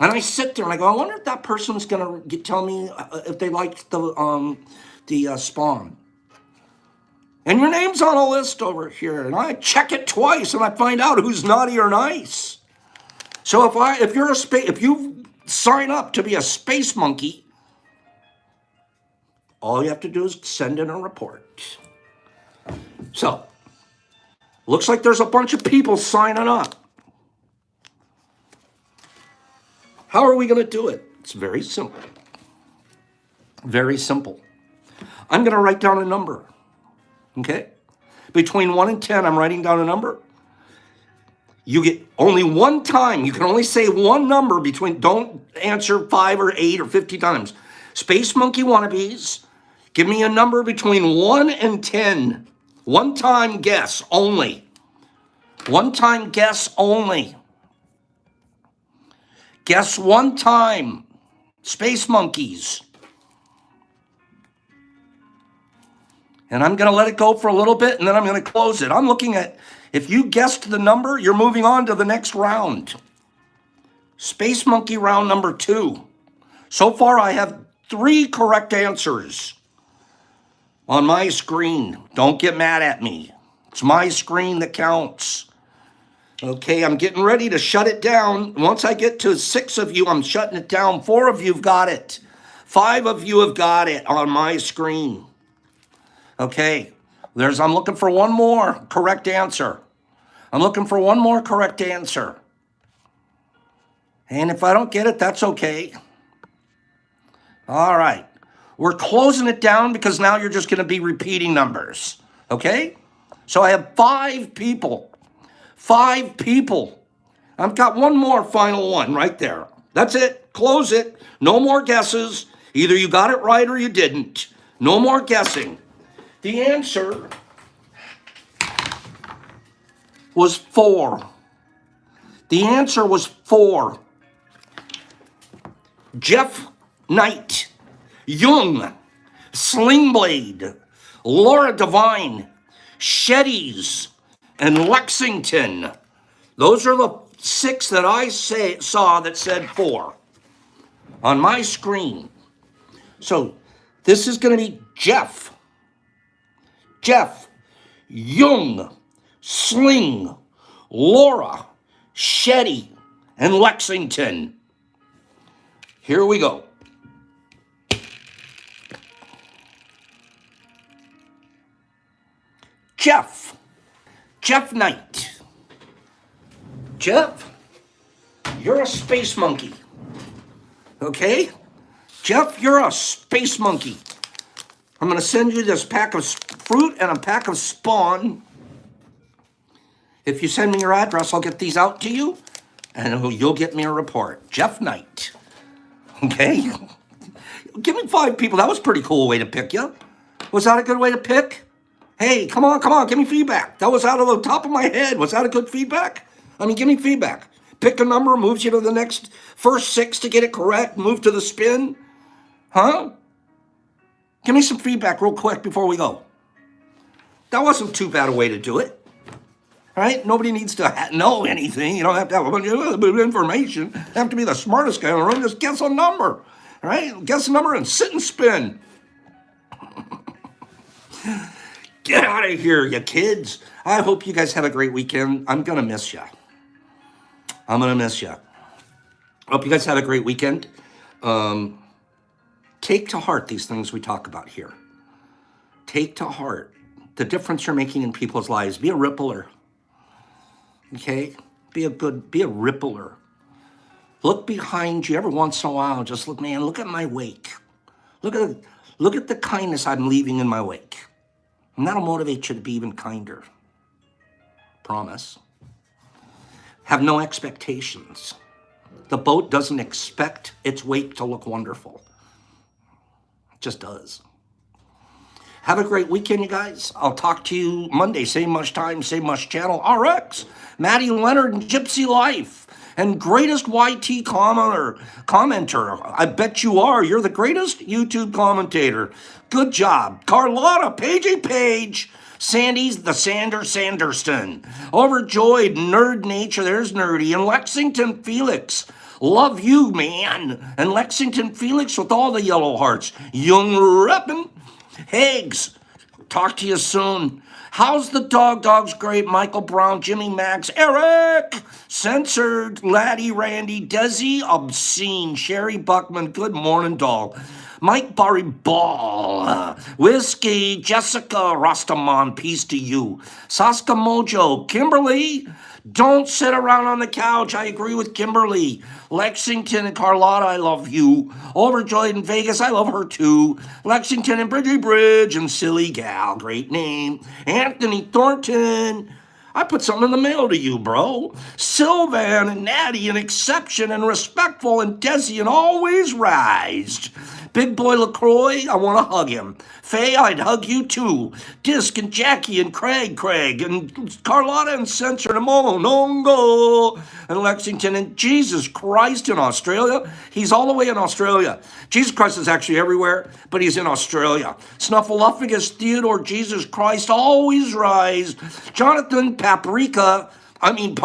And I sit there and I go, I wonder if that person's going to tell me if they liked the spawn. And your name's on a list over here. And I check it twice and I find out who's naughty or nice. So if you sign up to be a space monkey, all you have to do is send in a report. So, looks like there's a bunch of people signing up. How are we going to do it? It's very simple. Very simple. I'm going to write down a number. Okay? Between 1 and 10, I'm writing down a number. You get only one time. You can only say one number don't answer 5 or 8 or 50 times. Space Monkey wannabes, give me a number between 1 and 10. One time guess only. One time guess only. Guess one time. Space Monkeys. And I'm going to let it go for a little bit, and then I'm going to close it. I'm looking at, if you guessed the number, you're moving on to the next round. Space Monkey round number 2. So far, I have 3 correct answers on my screen. Don't get mad at me. It's my screen that counts. Okay, I'm getting ready to shut it down. Once I get to 6 of you, I'm shutting it down. 4 of you have got it. 5 of you have got it on my screen. Okay, I'm looking for one more correct answer. I'm looking for one more correct answer. And if I don't get it, that's okay. All right. We're closing it down because now you're just going to be repeating numbers. Okay? So I have 5 people. 5 people. I've got one more final one right there. That's it. Close it. No more guesses. Either you got it right or you didn't. No more guessing. The answer was 4. The answer was 4. Jeff Knight, Jung, Slingblade, Laura Devine, Shetties, and Lexington. Those are the 6 that I saw that said 4 on my screen. So this is going to be Jeff, Jung, Sling, Laura, Shetty, and Lexington. Here we go. Jeff Knight. Jeff, you're a space monkey. Okay? Jeff, you're a space monkey. I'm going to send you this pack of fruit and a pack of spawn. If you send me your address, I'll get these out to you, and you'll get me a report. Jeff Knight. Okay? Give me 5 people. That was a pretty cool way to pick you. Was that a good way to pick? Hey, come on, give me feedback. That was out of the top of my head. Was that a good feedback? I mean, give me feedback. Pick a number, moves you to the next first 6 to get it correct, move to the spin. Huh? Give me some feedback real quick before we go. That wasn't too bad a way to do it. All right? Nobody needs to know anything. You don't have to have a bunch of information. You have to be the smartest guy in the room. Just guess a number. All right? Guess a number and sit and spin. Get out of here, you kids. I hope you guys have a great weekend. I'm going to miss you. Hope you guys have a great weekend. Take to heart these things we talk about here. Take to heart the difference you're making in people's lives. Be a rippler. Okay? Be a rippler. Look behind you every once in a while. Just look, man, look at my wake. Look at the kindness I'm leaving in my wake. And that'll motivate you to be even kinder. Promise. Have no expectations. The boat doesn't expect its wake to look wonderful. It just does. Have a great weekend, you guys. I'll talk to you Monday. Same much time, same much channel. RX, Maddie Leonard, and Gypsy Life. And greatest YT commenter. I bet you are. You're the greatest YouTube commentator. Good job. Carlotta, Page, Sandy's the Sanderson. Overjoyed, Nerd Nature, there's Nerdy. And Lexington Felix. Love you, man. And Lexington Felix with all the yellow hearts. Young reppin'. Higgs, talk to you soon. How's the dog's great? Michael Brown, Jimmy Max, Eric, Censored, Laddie, Randy, Desi, Obscene, Sherry Buckman, good morning, dog. Mike Barry Ball, Whiskey, Jessica Rastaman, peace to you. Saska Mojo, Kimberly, don't sit around on the couch. I agree with Kimberly. Lexington and Carlotta, I love you. Overjoyed in Vegas, I love her too. Lexington and Bridge and Silly Gal, great name. Anthony Thornton, I put something in the mail to you, bro. Sylvan and Natty, an exception and respectful and Desi and always rised. Big boy LaCroix, I want to hug him. Faye, I'd hug you too. Disc and Jackie and Craig and Carlotta and Censored and Momo Nongo and Lexington and Jesus Christ in Australia. He's all the way in Australia. Jesus Christ is actually everywhere, but he's in Australia. Snuffleupagus, Theodore, Jesus Christ, always rise. Jonathan Parkilla, MB,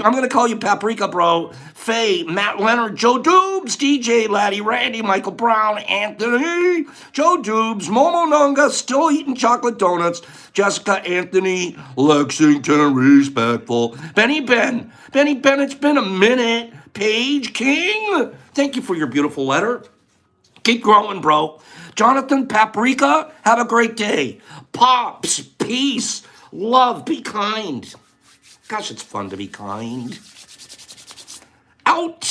I'm going to call you Paprika, bro. Faye, Matt Leonard, Joe Dubes, DJ, Laddie, Randy, Michael Brown, Anthony, Joe Dubes, Momo Nunga, still eating chocolate donuts, Jessica, Anthony, Lexington, respectful. Benny Ben, it's been a minute. Paige King, thank you for your beautiful letter. Keep growing, bro. Jonathan Paprika, have a great day. Pops, peace, love, be kind. Gosh, it's fun to be kind. Out.